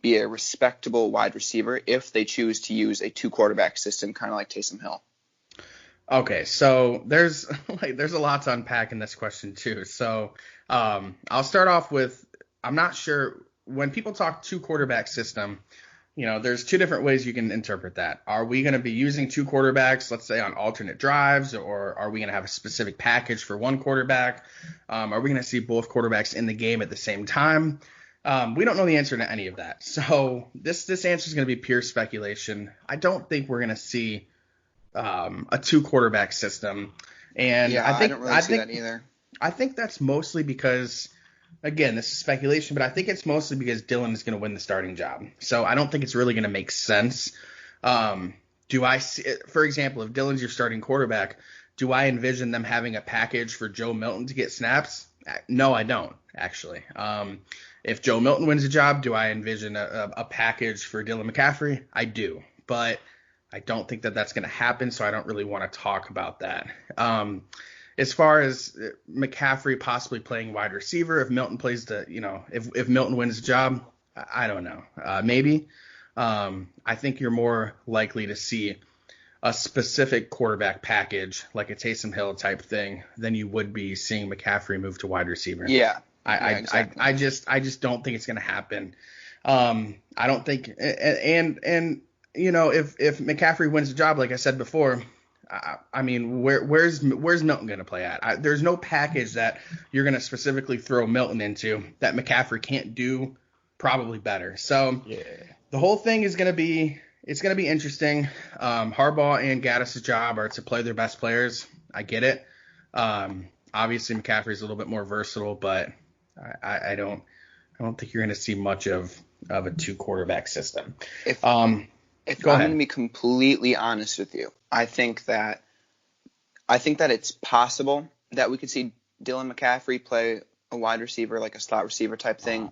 be a respectable wide receiver if they choose to use a two-quarterback system, kind of like Taysom Hill. Okay, so there's a lot to unpack in this question too. So I'll start off with, I'm not sure, when people talk two quarterback system, there's two different ways you can interpret that. Are we going to be using two quarterbacks, let's say on alternate drives, or are we going to have a specific package for one quarterback? Are we going to see both quarterbacks in the game at the same time? We don't know the answer to any of that. So this answer is going to be pure speculation. I don't think we're going to see a two quarterback system. And yeah, I don't really see that either. I think that's mostly because, again, this is speculation, but I think it's mostly because Dylan is going to win the starting job. So I don't think it's really going to make sense. Do I see, for example, if Dylan's your starting quarterback, do I envision them having a package for Joe Milton to get snaps? No, I don't, actually. If Joe Milton wins the job, do I envision a package for Dylan McCaffrey? I do, but I don't think that that's going to happen, so I don't really want to talk about that. As far as McCaffrey possibly playing wide receiver, if Milton plays if Milton wins the job, I don't know. Maybe. I think you're more likely to see a specific quarterback package, like a Taysom Hill type thing, than you would be seeing McCaffrey move to wide receiver. Yeah. Exactly. I just don't think it's going to happen. I don't think, and if McCaffrey wins the job, like I said before, I mean, where's Milton going to play at? There's no package that you're going to specifically throw Milton into that McCaffrey can't do probably better. So the whole thing is going to be, it's going to be interesting. Harbaugh and Gaddis' job are to play their best players. I get it. Obviously McCaffrey's a little bit more versatile, but I don't think you're going to see much of a two quarterback system. If I'm going to be completely honest with you, I think that it's possible that we could see Dylan McCaffrey play a wide receiver, like a slot receiver type thing,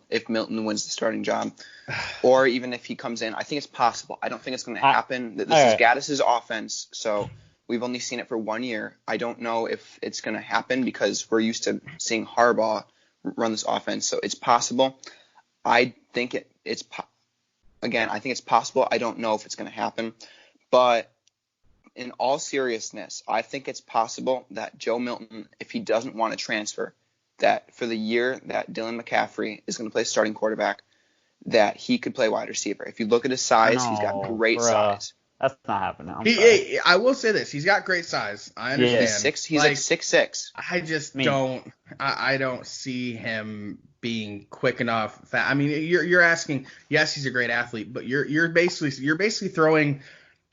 if Milton wins the starting job, or even if he comes in. I think it's possible. I don't think it's going to happen. This is Gaddis's offense, so we've only seen it for 1 year. I don't know if it's going to happen because we're used to seeing Harbaugh run this offense, so it's possible. I think it's possible. I don't know if it's going to happen, but in all seriousness, I think it's possible that Joe Milton, if he doesn't want to transfer, that for the year that Dylan McCaffrey is going to play starting quarterback, that he could play wide receiver. If you look at his size, he's got great size. That's not happening. I will say this: he's got great size. I understand. He's like 6'6". I just don't. I don't see him being quick enough. I mean, you're asking. Yes, he's a great athlete, but you're basically throwing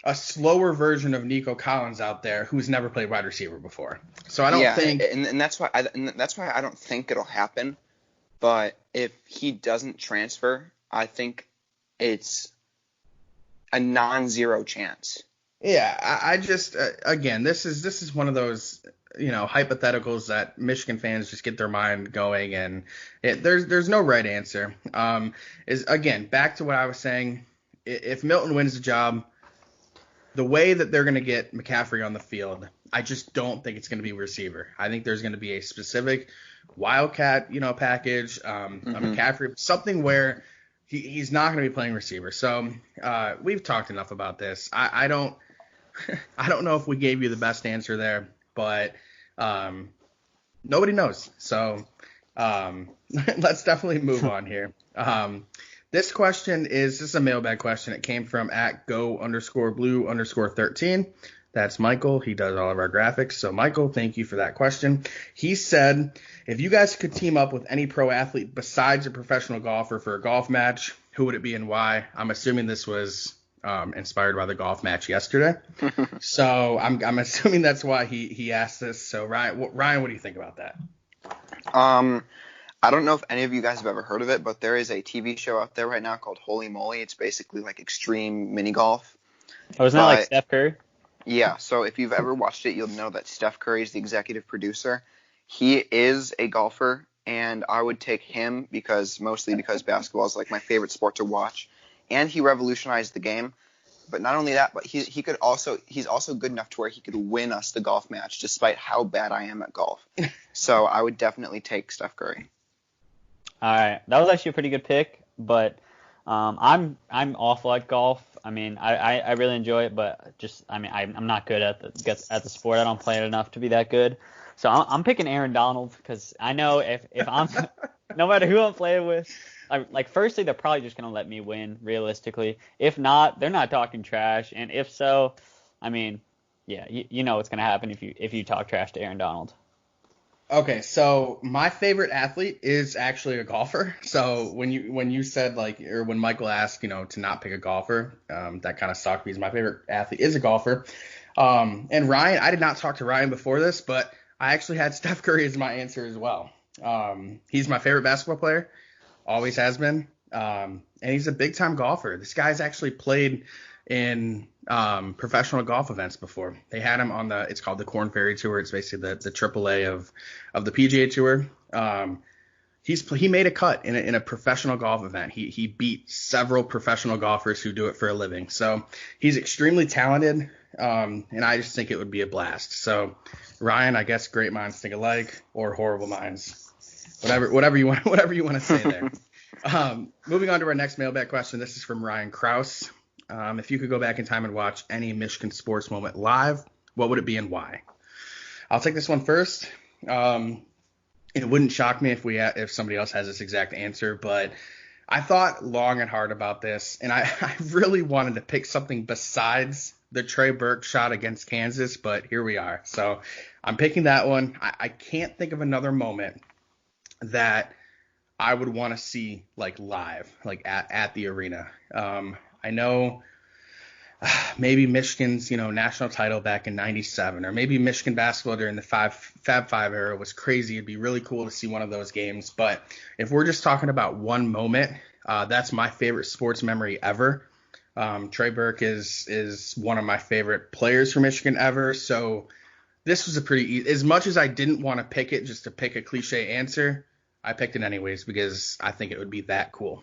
a slower version of Nico Collins out there who's never played wide receiver before. So I don't think, and that's why I don't think it'll happen. But if he doesn't transfer, I think it's a non-zero chance. Yeah, I just again, this is one of those hypotheticals that Michigan fans just get their mind going, and there's no right answer. Is again back to what I was saying. If Milton wins the job, the way that they're going to get McCaffrey on the field, I just don't think it's going to be receiver. I think there's going to be a specific Wildcat, package, a McCaffrey, something where he's not going to be playing receiver. So we've talked enough about this. I don't know if we gave you the best answer there, but nobody knows. So let's definitely move on here. This question is a mailbag question. It came from @go_blue_13. That's Michael. He does all of our graphics. So, Michael, thank you for that question. He said, if you guys could team up with any pro athlete besides a professional golfer for a golf match, who would it be and why? I'm assuming this was inspired by the golf match yesterday. So, I'm assuming that's why he asked this. So, Ryan, what do you think about that? I don't know if any of you guys have ever heard of it, but there is a TV show out there right now called Holy Moly. It's basically like extreme mini golf. Oh, isn't that like Steph Curry? Yeah, so if you've ever watched it, you'll know that Steph Curry is the executive producer. He is a golfer, and I would take him mostly because basketball is like my favorite sport to watch, and he revolutionized the game. But not only that, but he's also good enough to where he could win us the golf match, despite how bad I am at golf. So I would definitely take Steph Curry. All right, that was actually a pretty good pick, but I'm awful at golf. I mean, I really enjoy it, but I'm not good at the sport. I don't play it enough to be that good. So I'm picking Aaron Donald because I know if I'm no matter who I'm playing with, firstly they're probably just gonna let me win realistically. If not, they're not talking trash, and if so, I mean, yeah, you know what's gonna happen if you talk trash to Aaron Donald. Okay, so my favorite athlete is actually a golfer. So when you said or when Michael asked, to not pick a golfer, that kind of sucked because my favorite athlete is a golfer. And Ryan, I did not talk to Ryan before this, but I actually had Steph Curry as my answer as well. He's my favorite basketball player, always has been, and he's a big time golfer. This guy's actually played in professional golf events before. They had him on it's called the Korn Ferry Tour. It's basically the AAA of the PGA Tour. He made a cut in a professional golf event. He beat several professional golfers who do it for a living. So he's extremely talented, and I just think it would be a blast. So Ryan, I guess great minds think alike, or horrible minds, whatever you want to say there. Moving on to our next mailbag question. This is from Ryan Krause. If you could go back in time and watch any Michigan sports moment live, what would it be and why? I'll take this one first. It wouldn't shock me if somebody else has this exact answer, but I thought long and hard about this, and I really wanted to pick something besides the Trey Burke shot against Kansas, but here we are. So I'm picking that one. I can't think of another moment that I would want to see live, at the arena. I know maybe Michigan's, national title back in '97, or maybe Michigan basketball during the Fab Five era was crazy. It'd be really cool to see one of those games. But if we're just talking about one moment, that's my favorite sports memory ever. Trey Burke is one of my favorite players for Michigan ever. So This was a pretty easy. As much as I didn't want to pick it just to pick a cliche answer, I picked it anyways because I think it would be that cool.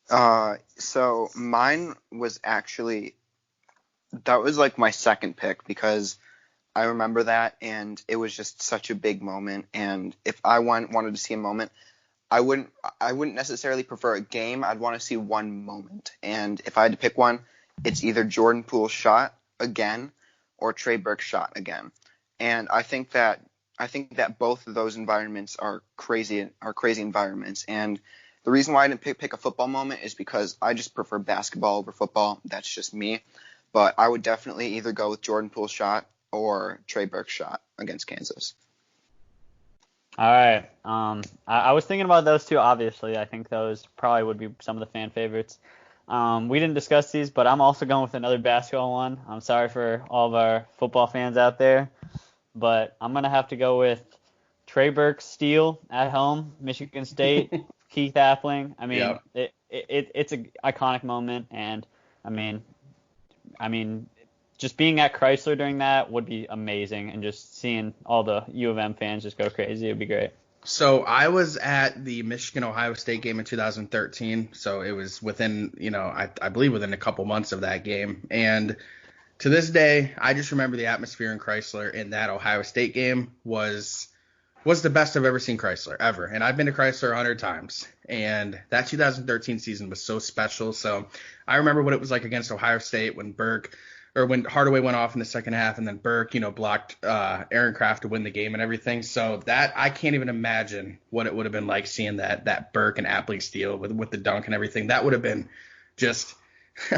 So mine was actually, that was like my second pick because I remember that and it was just such a big moment. And if I wanted to see a moment, I wouldn't necessarily prefer a game. I'd want to see one moment. And if I had to pick one, it's either Jordan Poole's shot again or Trey Burke's shot again. And I think that both of those environments are crazy environments. And the reason why I didn't pick a football moment is because I just prefer basketball over football. That's just me. But I would definitely either go with Jordan Poole's shot or Trey Burke's shot against Kansas. All right. I was thinking about those two, obviously. I think those probably would be some of the fan favorites. We didn't discuss these, but I'm also going with another basketball one. I'm sorry for all of our football fans out there, but I'm going to have to go with Trey Burke's steal at home, Michigan State, Keith Appling. I mean, yep. It's an iconic moment, and I mean, just being at Chrysler during that would be amazing, and just seeing all the U of M fans just go crazy would be great. So I was at the Michigan-Ohio State game in 2013, so it was within, I believe within a couple months of that game. And to this day, I just remember the atmosphere in Chrysler in that Ohio State game was the best I've ever seen Chrysler, ever. And I've been to Chrysler 100 times. And that 2013 season was so special. So I remember what it was like against Ohio State when when Hardaway went off in the second half and then Burke, blocked Aaron Kraft to win the game and everything. So that I can't even imagine what it would have been like seeing that Burke and Appling steal with the dunk and everything. That would have been just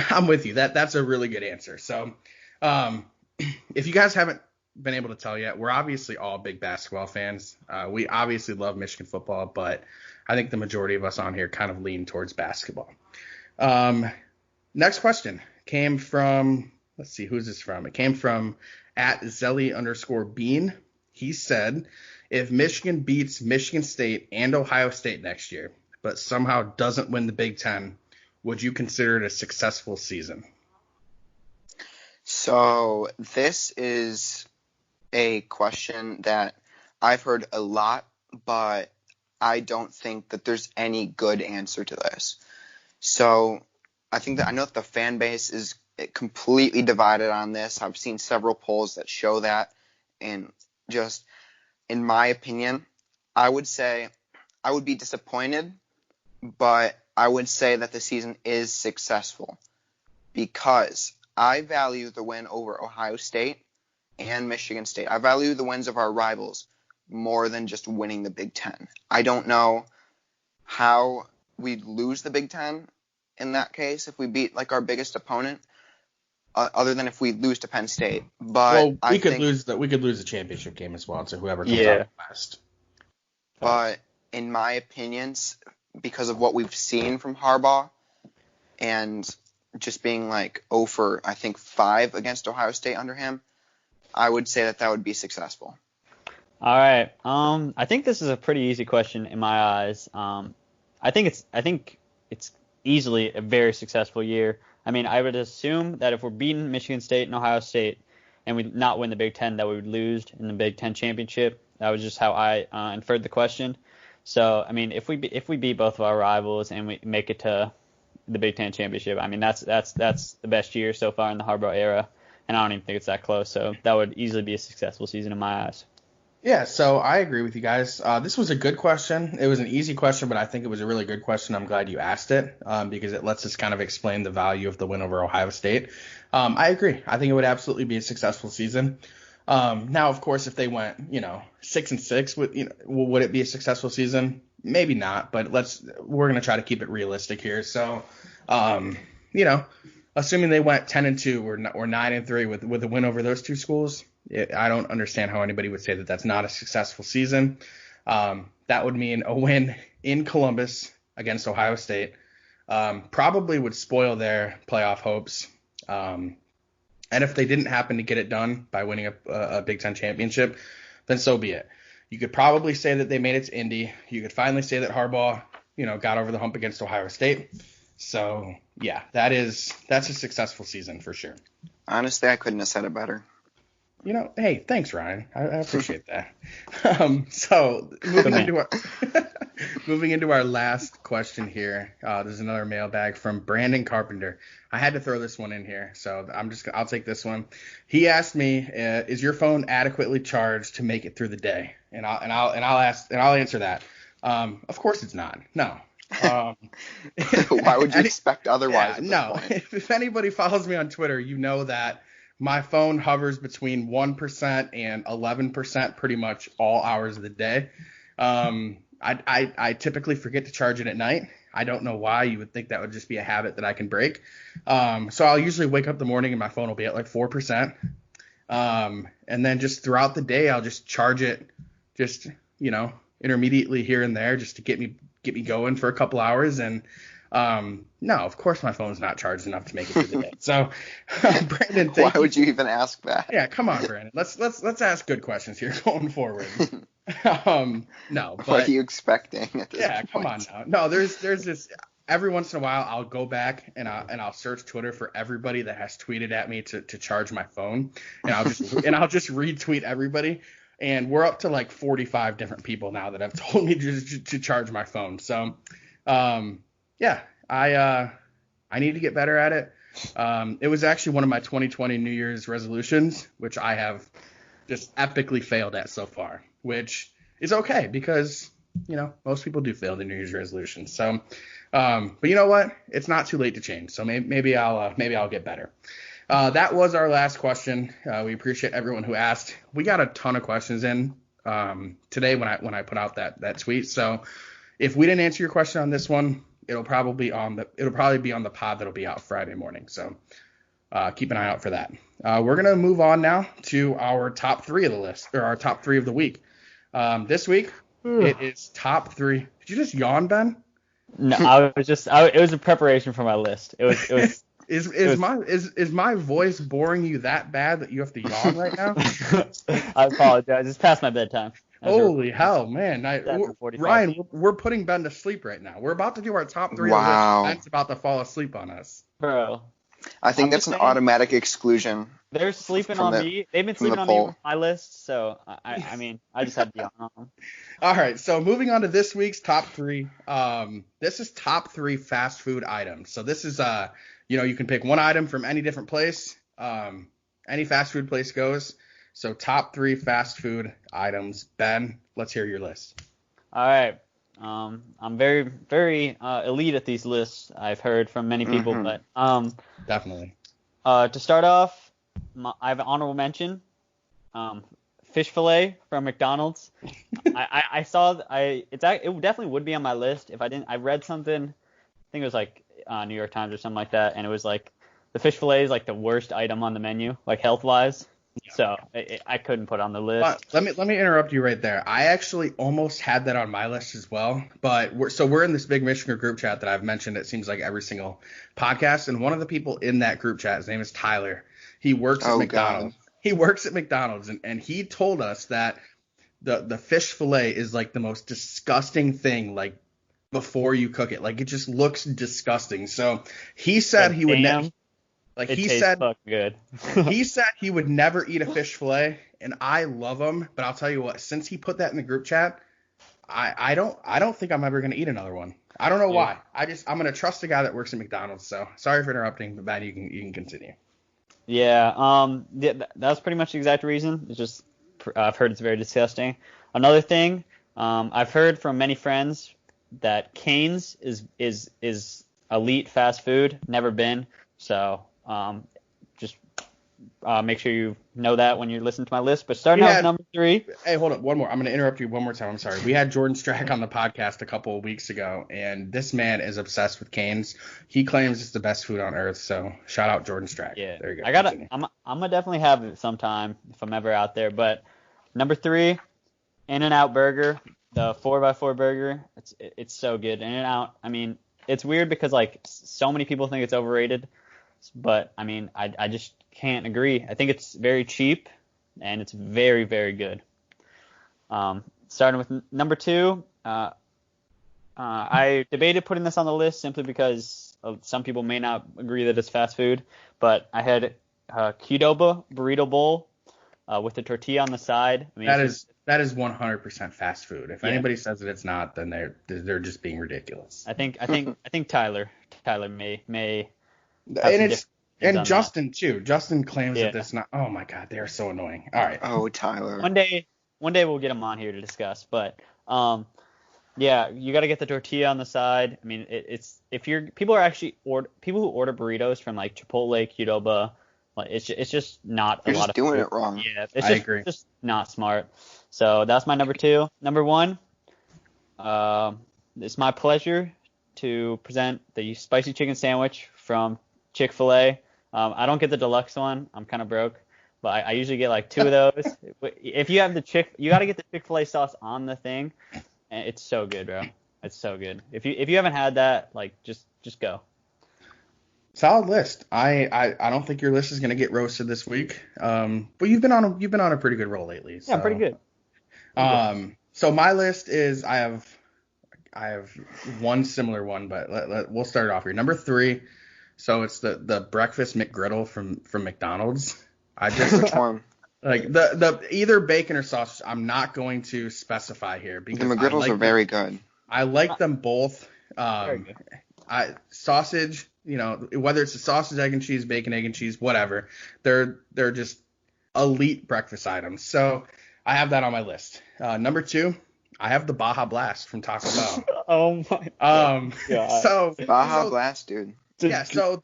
I'm with you. That's a really good answer. So if you guys haven't been able to tell yet, we're obviously all big basketball fans. We obviously love Michigan football, but I think the majority of us on here kind of lean towards basketball. Next question came from, let's see, who's this from? It came from @Zelly_Bean. He said, if Michigan beats Michigan State and Ohio State next year, but somehow doesn't win the Big Ten, would you consider it a successful season? So this is a question that I've heard a lot, but I don't think that there's any good answer to this. So I know that the fan base is completely divided on this. I've seen several polls that show that, and just in my opinion, I would say I would be disappointed, but I would say that the season is successful because I value the win over Ohio State and Michigan State. I value the wins of our rivals more than just winning the Big Ten. I don't know how we'd lose the Big Ten in that case if we beat like our biggest opponent, other than if we lose to Penn State. But we could lose the championship game as well to whoever comes out last. But in my opinions, because of what we've seen from Harbaugh and just being like 0 for, I think, 5 against Ohio State under him, I would say that would be successful. All right. I think this is a pretty easy question in my eyes. I think it's easily a very successful year. I mean, I would assume that if we're beating Michigan State and Ohio State and we not win the Big Ten, that we would lose in the Big Ten championship. That was just how I inferred the question. So, I mean, if we beat both of our rivals and we make it to the Big Ten championship, I mean, that's the best year so far in the Harbaugh era, and I don't even think it's that close. So that would easily be a successful season in my eyes. Yeah, so I agree with you guys. This was a good question. It was an easy question, but I think it was a really good question. I'm glad you asked it because it lets us kind of explain the value of the win over Ohio State. I agree. I think it would absolutely be a successful season. Now, of course, if they went, 6-6, would it be a successful season? Maybe not, but we're going to try to keep it realistic here. So, assuming they went 10-2 or 9-3 with a win over those two schools, I don't understand how anybody would say that that's not a successful season. That would mean a win in Columbus against Ohio State. Probably would spoil their playoff hopes. And if they didn't happen to get it done by winning a Big Ten championship, then so be it. You could probably say that they made it to Indy. You could finally say that Harbaugh, got over the hump against Ohio State. So, yeah, that's a successful season for sure. Honestly, I couldn't have said it better. Hey, thanks, Ryan. I appreciate that. So moving into our last question here. There's another mailbag from Brandon Carpenter. I had to throw this one in here, so I'll take this one. He asked me, "Is your phone adequately charged to make it through the day?" And I'll answer that. Of course it's not. No. Why would you expect otherwise? No. If anybody follows me on Twitter, you know that my phone hovers between 1% and 11% pretty much all hours of the day. I typically forget to charge it at night. I don't know why. You would think that would just be a habit that I can break. So I'll usually wake up in the morning and my phone will be at like 4%. And then just throughout the day, I'll just charge it just, intermediately here and there just to get me going for a couple hours. And no, of course my phone's not charged enough to make it through the day. So, Brandon, why would you even ask that? Yeah, come on, Brandon. Let's ask good questions here going forward. No, but what are you expecting at this point? Come on now. No, there's this. Every once in a while, I'll go back and I'll search Twitter for everybody that has tweeted at me to charge my phone, and I'll just retweet everybody. And we're up to like 45 different people now that have told me to charge my phone. So, I need to get better at it. It was actually one of my 2020 New Year's resolutions, which I have just epically failed at so far, which is okay because, most people do fail the New Year's resolutions. So, but you know what? It's not too late to change. So maybe I'll get better. That was our last question. We appreciate everyone who asked. We got a ton of questions in today when I put out that tweet. So if we didn't answer your question on this one, it'll probably be on the pod that'll be out Friday morning. So keep an eye out for that. We're gonna move on now to our top 3 of the list, or our top 3 of the week. This week it is top 3. Did you just yawn, Ben? No, it was a preparation for my list. It was. Is my voice boring you that bad that you have to yawn right now? I apologize. It's past my bedtime. Holy hell, man! Ryan, we're putting Ben to sleep right now. We're about to do our top 3 of the list. Ben's about to fall asleep on us. Bro. I think that's an automatic exclusion. They're sleeping on me. They've been sleeping on me with my list, so I just had to yawn on them. All right, so moving on to this week's top 3. This is top 3 fast food items. So this is you can pick one item from any different place. Any fast food place goes. So top 3 fast food items. Ben, let's hear your list. All right. I'm very, very elite at these lists. I've heard from many people, but definitely. To start off, I have an honorable mention. Fish fillet from McDonald's. I saw it definitely would be on my list if I didn't. I read something. I think it was like New York Times or something like that, and it was like the fish fillet is like the worst item on the menu, like health wise. Yeah. So I couldn't put it on the list. Let me interrupt you right there. I actually almost had that on my list as well, but we're in this big Michigan group chat that I've mentioned. It seems like every single podcast, and one of the people in that group chat, his name is Tyler. He works at McDonald's. God. He works at McDonald's, and he told us that the fish fillet is like the most disgusting thing, like before you cook it. Like it just looks disgusting. So he said he would never. Like he said, good. He said he would never eat a fish fillet, and I love him. But I'll tell you what, since he put that in the group chat, I don't think I'm ever gonna eat another one. I don't know why. I'm gonna trust a guy that works at McDonald's. So sorry for interrupting, but Matt, you can continue. Yeah. That's pretty much the exact reason. It's just I've heard it's very disgusting. Another thing, I've heard from many friends that Cane's is elite fast food. Never been. So just make sure you know that when you listen to my list. But starting out with number 3. Hey, hold up. One more. I'm going to interrupt you one more time. I'm sorry. We had Jordan Strack on the podcast a couple of weeks ago, and this man is obsessed with Cane's. He claims it's the best food on earth. So shout out Jordan Strack. Yeah. There you go. I'm going to definitely have it sometime if I'm ever out there. But number 3, In-N-Out Burger, the 4x4 burger. It's so good. In-N-Out, I mean, it's weird because like so many people think it's overrated. But, I mean, I just can't agree. I think it's very cheap, and it's very, very good. Starting with number 2, I debated putting this on the list simply because some people may not agree that it's fast food. But I had Qdoba Burrito Bowl. with the tortilla on the side. I mean, That is 100% fast food. If Yeah. anybody says that it's not, then they're just being ridiculous. I think Tyler may have And some it's different and Justin too. Justin claims Yeah. that it's not. Oh my God, they are so annoying. All right. Oh, Tyler. One day we'll get him on here to discuss. But yeah, you got to get the tortilla on the side. I mean, it's if you're people who order burritos from like Chipotle, Qdoba, like it's just not You're a lot just of doing food. it wrong. Yeah, I agree. just not smart. So that's my number 2. Number 1, it's my pleasure to present the spicy chicken sandwich from Chick-fil-A. I don't get the deluxe one. I'm kind of broke, but I usually get like 2 of those. If you have you got to get the Chick-fil-A sauce on the thing, and it's so good, bro. It's so good. If you haven't had that, like just go. Solid list. I don't think your list is gonna get roasted this week. But you've been on a pretty good roll lately. So. Yeah, pretty good. So my list is I have one similar one, but we'll start it off here. Number 3. So it's the breakfast McGriddle from McDonald's. Which one? Like the either bacon or sausage. I'm not going to specify here The because McGriddles are very good. I like them both. Very good. Sausage, whether it's a sausage, egg and cheese, bacon, egg and cheese, whatever, they're just elite breakfast items. So I have that on my list. Number 2, I have the Baja Blast from Taco Bell. Oh my God. So Baja Blast, dude. yeah, so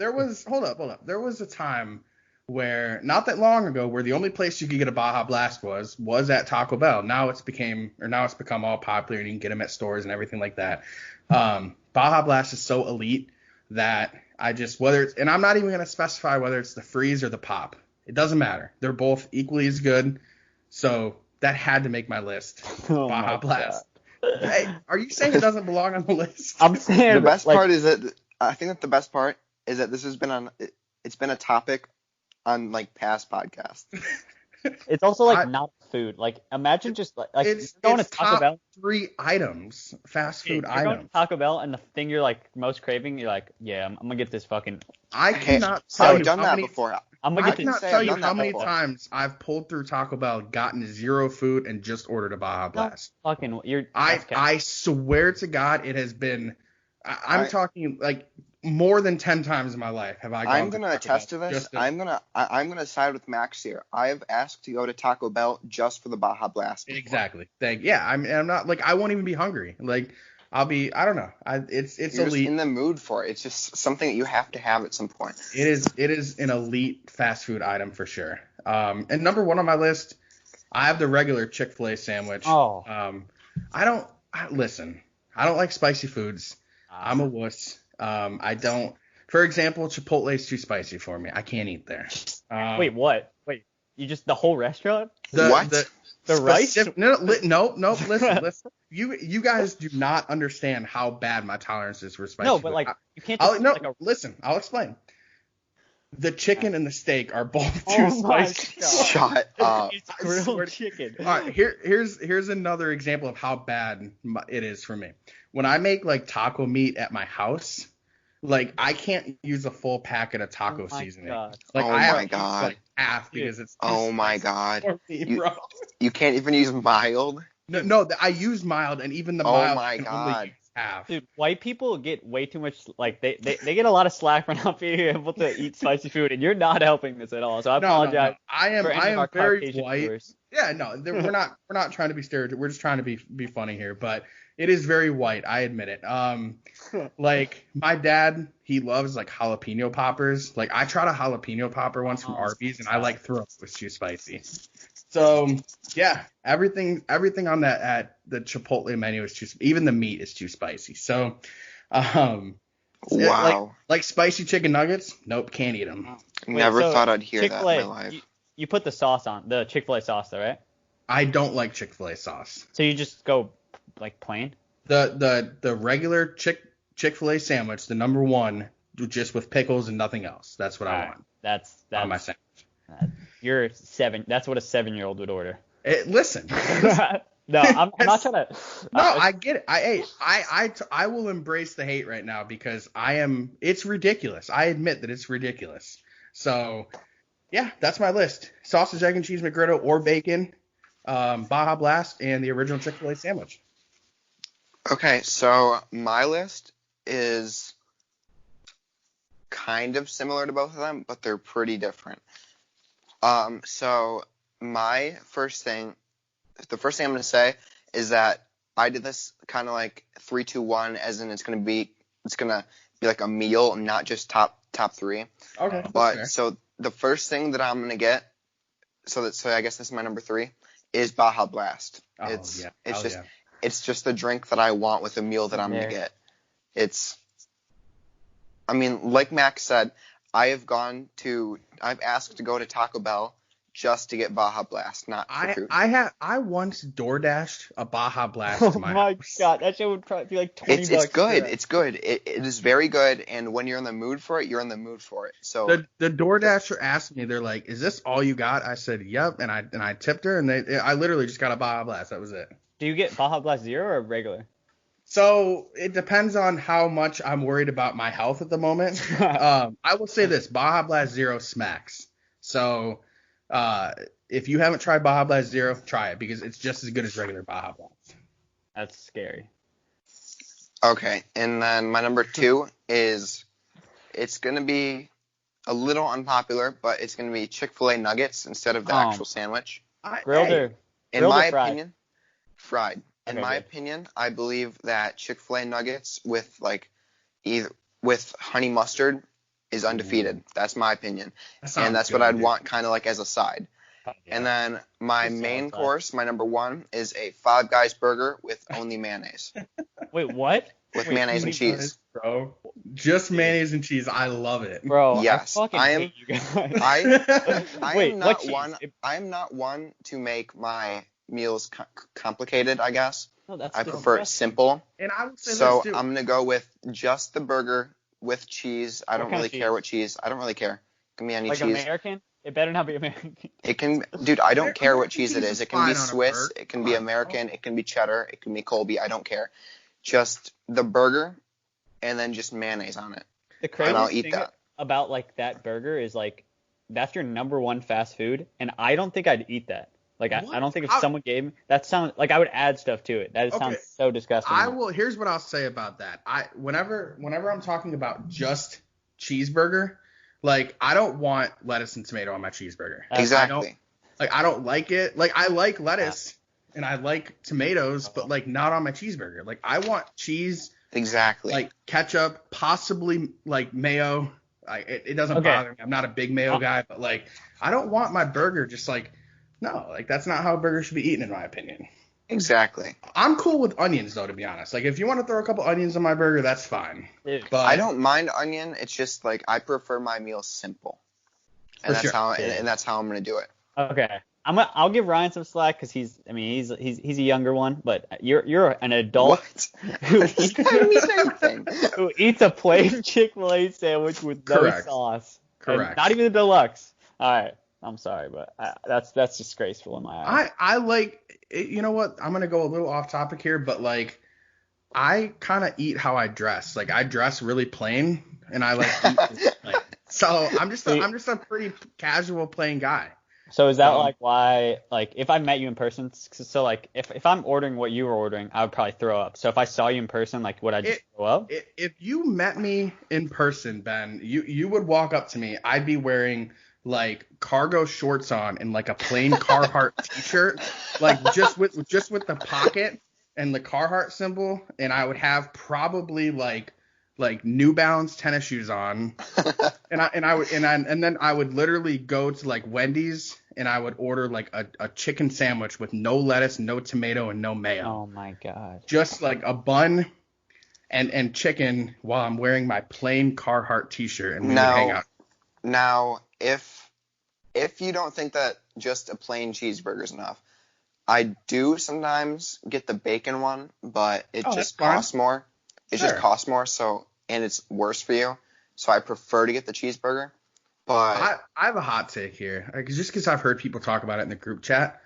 hold up. There was a time where not that long ago where the only place you could get a Baja Blast was at Taco Bell. Now it's become all popular and you can get them at stores and everything like that. Baja Blast is so elite that and I'm not even going to specify whether it's the freeze or the pop. It doesn't matter. They're both equally as good. So that had to make my list. Oh Baja my Blast. Hey, are you saying it doesn't belong on the list? I'm saying The best like, part is that I think that the best part is that this has been it's been a topic on like past podcasts. it's also like not food. Like imagine just like it's going to Taco top Bell. 3 items, fast food You're going items. to Taco Bell and the thing you're like most craving, you're like, yeah, I'm gonna get this fucking. I cannot I've tell you done how that many. before. I'm gonna I get this. cannot say tell I've you done how that many before. times I've pulled through Taco Bell, gotten 0 food, and just ordered a Baja Blast. Fucking, you're. I swear to God, it has been. I'm talking like more than 10 times in my life have I gone. I'm gonna attest to this. I'm gonna side with Max here. I've asked to go to Taco Bell just for the Baja Blast. Before. Exactly. I'm not like I won't even be hungry. Like I don't know. It's You're just elite. in the mood for it. It's just something that you have to have at some point. It is an elite fast food item for sure. And number 1 on my list, I have the regular Chick-fil-A sandwich. Oh. I don't like spicy foods. I'm a wuss. I don't. For example, Chipotle is too spicy for me. I can't eat there. Wait, what? Wait, you just the whole restaurant? What? The rice? No. Listen. You guys do not understand how bad my tolerance is for spicy. No, but food. like you can't. Just Listen. I'll explain. The chicken and the steak are both too Oh my spicy. God. Shut up. It's grilled chicken. All right, here's another example of how bad it is for me. When I make like taco meat at my house, like I can't use a full packet of taco seasoning. God. Like Oh I have my to use, God. like half because it's too Oh my spicy God. for me, bro. You can't even use mild. No, I use mild, and even the Oh mild my I can God. only use half. Dude, white people get way too much. Like they get a lot of slack for not being able to eat spicy food, and you're not helping this at all. So I apologize. I for any of am our very Caucasian white. viewers. Yeah, no, we're not trying to be stereotypical. We're just trying to be funny here, but it is very white. I admit it. Like my dad, he loves like jalapeno poppers. Like I tried a jalapeno popper once from Arby's, and I like threw up. It was too spicy. So yeah, everything on that at the Chipotle menu is too. Even the meat is too spicy. So, Wow. like spicy chicken nuggets. Nope, can't eat them. Never so thought I'd hear that in Chick-fil-A, my life. You put the sauce on the Chick-fil-A sauce, though, right? I don't like Chick-fil-A sauce. So you just go like plain. The regular Chick-fil-A sandwich, the number 1, just with pickles and nothing else. That's what I want That's on my sandwich. You're 7. That's what a 7-year-old would order. Listen. No, I'm not trying to. No, I get it. I will embrace the hate right now because it's ridiculous. I admit that it's ridiculous. So Yeah, that's my list. Sausage, egg, and cheese McGriddle or bacon, Baja Blast, and the original Chick-fil-A sandwich. Okay, so my list is kind of similar to both of them, but they're pretty different. So the first thing I'm going to say is that I did this kind of like 3, 2, 1, as in it's going to be like a meal, not just top 3. Okay. But so the first thing that I'm going to get, so I guess this is my number 3, is Baja Blast. It's just the drink that I want with a meal that I'm going to get. Like Max said, I've asked to go to Taco Bell just to get Baja Blast, not for food. I once DoorDashed a Baja Blast to my house. God, that shit would probably be like $20. It's good. It's good. It is very good, and when you're in the mood for it, you're in the mood for it. So the DoorDasher asked me, they're like, "Is this all you got?" I said, "Yep," and I tipped her, and I literally just got a Baja Blast. That was it. Do you get Baja Blast Zero or regular? So it depends on how much I'm worried about my health at the moment. I will say this: Baja Blast Zero smacks. So if you haven't tried Baja Blast Zero, try it because it's just as good as regular Baja Blast. That's scary. Okay, and then my number 2 is, it's going to be a little unpopular, but it's going to be Chick-fil-A nuggets instead of the actual sandwich. Grilled in my opinion, fried. In Okay, my good. opinion, I believe that Chick-fil-A nuggets with honey mustard is undefeated. That's my opinion. And that's what I'd want kind of like as a side. Yeah. And then my main course, my number 1, is a Five Guys burger with only mayonnaise. Wait, what? With mayonnaise and cheese. Bro. Just mayonnaise and cheese. I love it. Bro, Yes, I fucking I am- hate you guys. I am not one to make my meals complicated, I guess. No, that's I prefer it simple. And I would say So this too. I'm going to go with just the burger with cheese. I don't kind of really cheese? care what cheese. I don't really care. Give me any like cheese. American? It better not be American. It can, dude, I don't care what cheese it cheese is. is It can be fine on a Swiss, burger. it can be American, it can be cheddar, it can be Colby. I don't care. Just the burger and then just mayonnaise on it. The And I'll craziest eat thing that. about like that burger is like that's your number 1 fast food, and I don't think I'd eat that. Like I don't think if someone gave me that sound like I would add stuff to it. That sounds so disgusting. Here's what I'll say about that. Whenever I'm talking about just cheeseburger, like I don't want lettuce and tomato on my cheeseburger. Exactly. I don't like it. Like I like lettuce and I like tomatoes, but like not on my cheeseburger. Like I want cheese. Exactly. Like ketchup, possibly like mayo. It doesn't bother me. I'm not a big mayo guy, but like I don't want my burger just like, no, like that's not how a burger should be eaten in my opinion. Exactly. I'm cool with onions though, to be honest. Like if you want to throw a couple onions on my burger, that's fine. Dude. But I don't mind onion. It's just like I prefer my meals simple. And that's how I'm going to do it. Okay. I'll give Ryan some slack because he's a younger one, but you're an adult What? who That doesn't mean anything. who eats a plain Chick-fil-A sandwich with no Correct. sauce. Correct. And not even the deluxe. All right. I'm sorry, but that's disgraceful in my eyes. I like, you know what? I'm gonna go a little off topic here, but like I kind of eat how I dress. Like I dress really plain, and I like eat really plain. So I'm just a pretty casual plain guy. So is that like why, like, if I met you in person, so like if I'm ordering what you were ordering, I would probably throw up. So if I saw you in person, like, would I just throw up? If you met me in person, Ben, you would walk up to me. I'd be wearing like cargo shorts on and like a plain Carhartt t-shirt, like just with the pocket and the Carhartt symbol, and I would have probably like New Balance tennis shoes on, and then I would literally go to like Wendy's and I would order like a chicken sandwich with no lettuce, no tomato, and no mayo. Oh my god! Just like a bun and chicken while I'm wearing my plain Carhartt t-shirt, and we would hang out. Now, if you don't think that just a plain cheeseburger is enough, I do sometimes get the bacon one, but it just costs more. It just costs more, and it's worse for you. So I prefer to get the cheeseburger. But I have a hot take here, just because I've heard people talk about it in the group chat.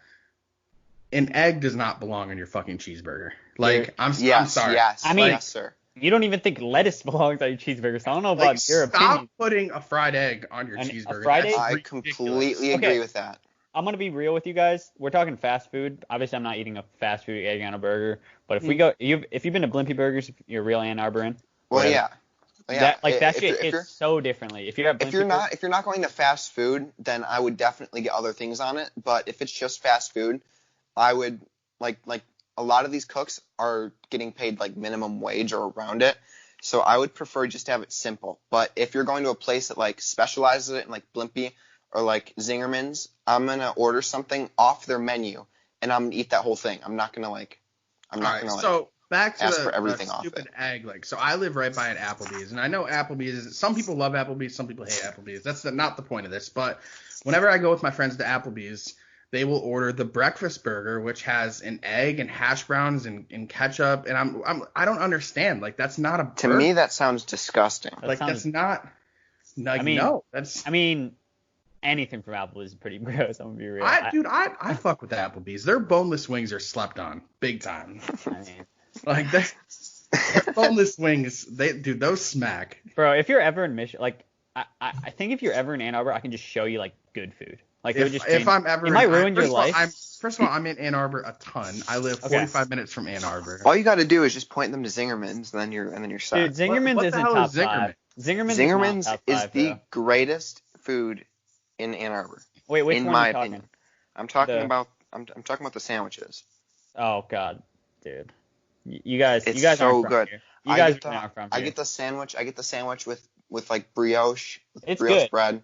An egg does not belong in your fucking cheeseburger. Like I'm sorry. Yes, I mean, yes, sir. You don't even think lettuce belongs on your cheeseburger, so I don't know Like, about your stop opinion. putting a fried egg on your A cheeseburger. fried That's egg? I ridiculous. completely agree Okay. with that. I'm gonna be real with you guys. We're talking fast food. Obviously, I'm not eating a fast food egg on a burger. But if we go, if you've been to Blimpie Burgers, if you're a real Ann Arboran. Well, whatever, yeah. That shit If you're hits so differently. If you're at Blimpie if you're not going to fast food, then I would definitely get other things on it. But if it's just fast food, I would like a lot of these cooks are getting paid like minimum wage or around it. So I would prefer just to have it simple. But if you're going to a place that like specializes it in like Blimpie or like Zingerman's, I'm gonna order something off their menu and I'm gonna eat that whole thing. I'm not gonna So back to ask the for everything the off stupid it. egg. Like, so I live right by an Applebee's, and I know Applebee's. Some people love Applebee's, some people hate Applebee's. That's not the point of this. But whenever I go with my friends to Applebee's, they will order the breakfast burger, which has an egg and hash browns and ketchup. And I don't understand. Like, that's not a To burger. me, that sounds disgusting. That Like, sounds- that's not. Like, I mean- no, that's. I mean, anything from Applebee's is pretty gross. I'm gonna be real. I fuck with Applebee's. Their boneless wings are slept on big time. I mean, Like, their boneless wings, those smack. bro, if you're ever in Michigan, like, I think if you're ever in Ann Arbor, I can just show you like good food. Like, it would just change. If I'm ever, it might ruin your life. First of all, I'm in Ann Arbor a ton. I live 45 minutes from Ann Arbor. All you got to do is just point them to Zingerman's, and then you're set. Dude, Zingerman's What the isn't hell top is Zingerman? five. Zingerman's Zingerman's not top is five, the bro. greatest food in Ann Arbor. Wait, which in one my are you talking? opinion. I'm talking The- about I'm talking about the sandwiches. Oh God, dude, you guys It's aren't so from good. here. You I guys get the- really aren't from I here. get the sandwich. I get the sandwich with like brioche, It's brioche good. bread,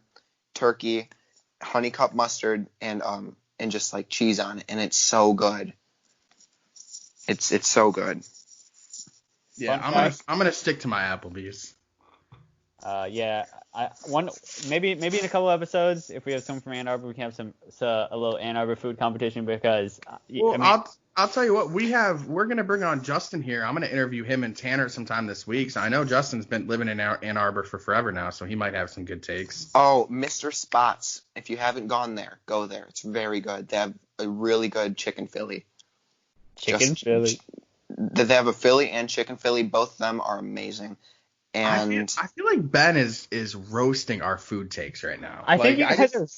turkey, honey cup mustard, and just like cheese on it, and it's so good. It's so good. Yeah, Fun I'm gonna stick to my Applebee's. Yeah, maybe in a couple episodes, if we have someone from Ann Arbor, we can have a little Ann Arbor food competition because Well, I mean, I'll tell you what, we're gonna bring on Justin here. I'm gonna interview him and Tanner sometime this week. So I know Justin's been living in Ann Arbor for forever now, so he might have some good takes. Oh, Mr. Spots. If you haven't gone there, go there. It's very good. They have a really good chicken Philly. chicken Philly. They have a Philly and chicken Philly. Both of them are amazing. And I feel like Ben is roasting our food takes right now. I think Like, you guys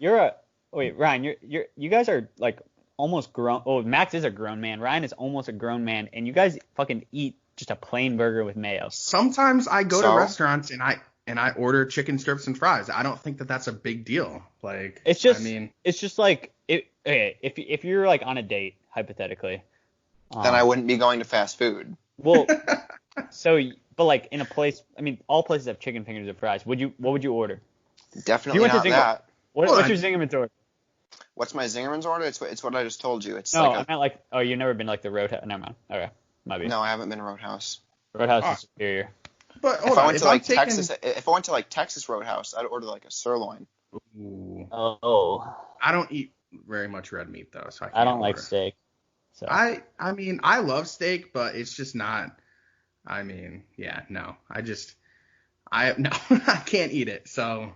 are. Wait, Ryan, you guys are like almost grown. Oh, Max is a grown man. Ryan is almost a grown man, and you guys fucking eat just a plain burger with mayo. Sometimes I go to So? restaurants and I order chicken strips and fries. I don't think that that's a big deal. Like, It's just, I mean, it's just like if you're like on a date hypothetically, then I wouldn't be going to fast food. well, but like in a place, I mean, all places have chicken fingers or fries. What would you order? Definitely went to not Zinger- that. What's your Zingerman's order? What's my Zingerman's order? It's what I just told you. It's No, like I meant like, oh, you've never been like the Roadhouse. Never mind. Okay, might be. no, I haven't been to Roadhouse. Roadhouse is superior. but If hold I on, went if to I'm like taking, Texas, if I went to like Texas Roadhouse, I'd order like a sirloin. Ooh, Oh, I don't eat very much red meat though, so I can't I don't like order. steak. So I mean, I love steak, but it's just not. I mean, yeah, no, no, I can't eat it. So,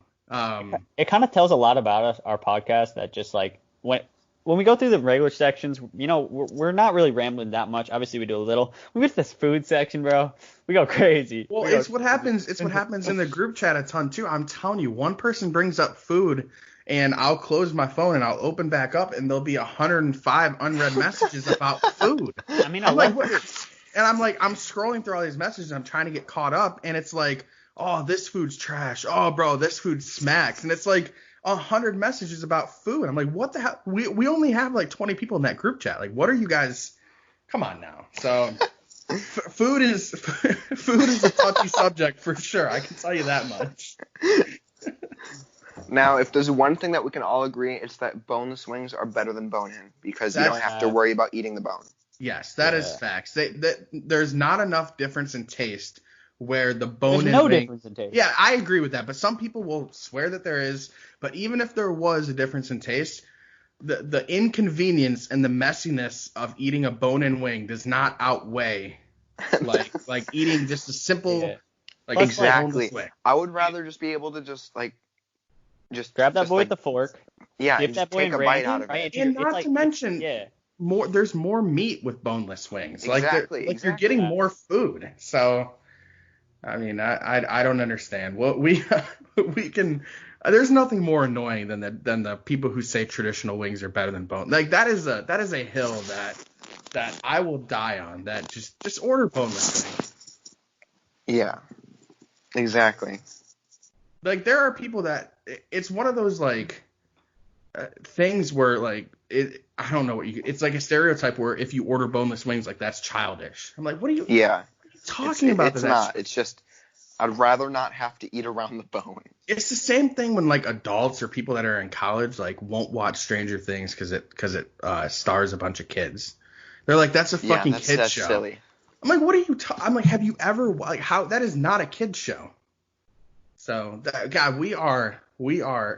it kind of tells a lot about us, our podcast, that just like when we go through the regular sections, you know, we're not really rambling that much. Obviously, we do a little. We get to this food section, bro. We go crazy. well, it's what happens. It's what happens in the group chat a ton too. I'm telling you, one person brings up food, and I'll close my phone and I'll open back up, and there'll be 105 unread messages about food. I mean, I I'm like, love what? And I'm scrolling through all these messages. And I'm trying to get caught up, and it's like, oh, this food's trash. Oh, bro, this food smacks. And it's like 100 messages about food. I'm like, what the hell? We only have like 20 people in that group chat. Like, what are you guys? Come on now. So, food is a touchy subject for sure. I can tell you that much. Now, if there's one thing that we can all agree, it's that boneless wings are better than bone-in because you don't have to worry about eating the bone. Yes, that is facts. There's not enough difference in taste where the There's bone-in no wing. difference in taste. Yeah, I agree with that, but some people will swear that there is. But even if there was a difference in taste, the inconvenience and the messiness of eating a bone-in wing does not outweigh like eating just a simple Yeah. like Exactly. boneless wing. I would rather just be able to just Grab that just boy like, with the fork. yeah, Dip and that just boy take in a bite ranch, out of right? it. If you're- And it's not like- to mention, yeah. there's more meat with boneless wings. Exactly, Like you're getting more food. So I mean, I don't understand. What we can. There's nothing more annoying than the people who say traditional wings are better than bone. Like that is a hill that I will die on. That just order boneless wings. Yeah, exactly. Like there are people that it's one of those like things where like I don't know it's like a stereotype where if you order boneless wings, like that's childish. I'm like, what are you talking about? It's not. It's just I'd rather not have to eat around the bone. It's the same thing when like adults or people that are in college like won't watch Stranger Things because it stars a bunch of kids. They're like, that's a fucking kids that's show. Silly. I'm like, what are you? I'm like, have you ever like how that is not a kids show? So God, we are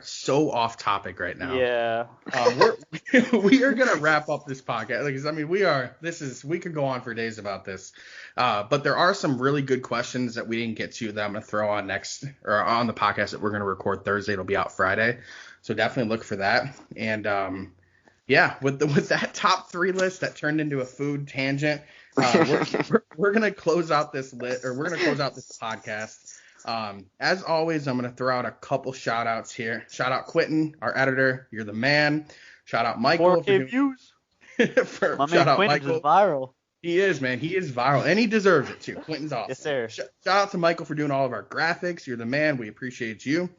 so off topic right now. Yeah. We are gonna wrap up this podcast because I mean we could go on for days about this. But there are some really good questions that we didn't get to that I'm gonna throw on on the podcast that we're gonna record Thursday. It'll be out Friday, so definitely look for that. And with that top 3 list that turned into a food tangent, we're gonna close out this we're gonna close out this podcast. As always, I'm going to throw out a couple shout outs here. Shout out Quentin, our editor. You're the man. Shout out Michael. 4K views. My man Quentin is viral. He is, man. He is viral. And he deserves it, too. Quentin's awesome. Yes, sir. Shout out to Michael for doing all of our graphics. You're the man. We appreciate you.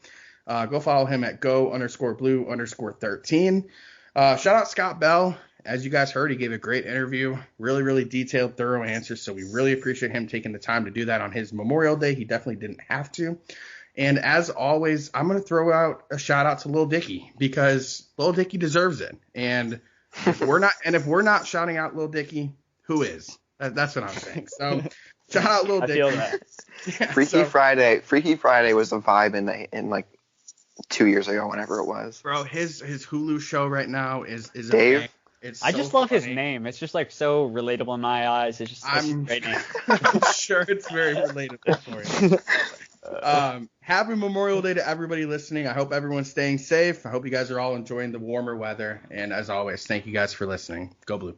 Go follow him at go_blue_13. Shout out Scott Bell. As you guys heard, he gave a great interview, really, really detailed, thorough answers. So we really appreciate him taking the time to do that on his Memorial Day. He definitely didn't have to. And as always, I'm going to throw out a shout out to Lil Dicky because Lil Dicky deserves it. And if we're not shouting out Lil Dicky, who is? That's what I'm saying. So shout out Lil Dicky. I feel that. Yeah, Freaky Friday was a vibe in like 2 years ago, whenever it was. Bro, his Hulu show right now is Dave. I just love his name. It's just like so relatable in my eyes. It's a great name. I'm sure it's very relatable for you. Happy Memorial Day to everybody listening. I hope everyone's staying safe. I hope you guys are all enjoying the warmer weather. And as always, thank you guys for listening. Go Blue.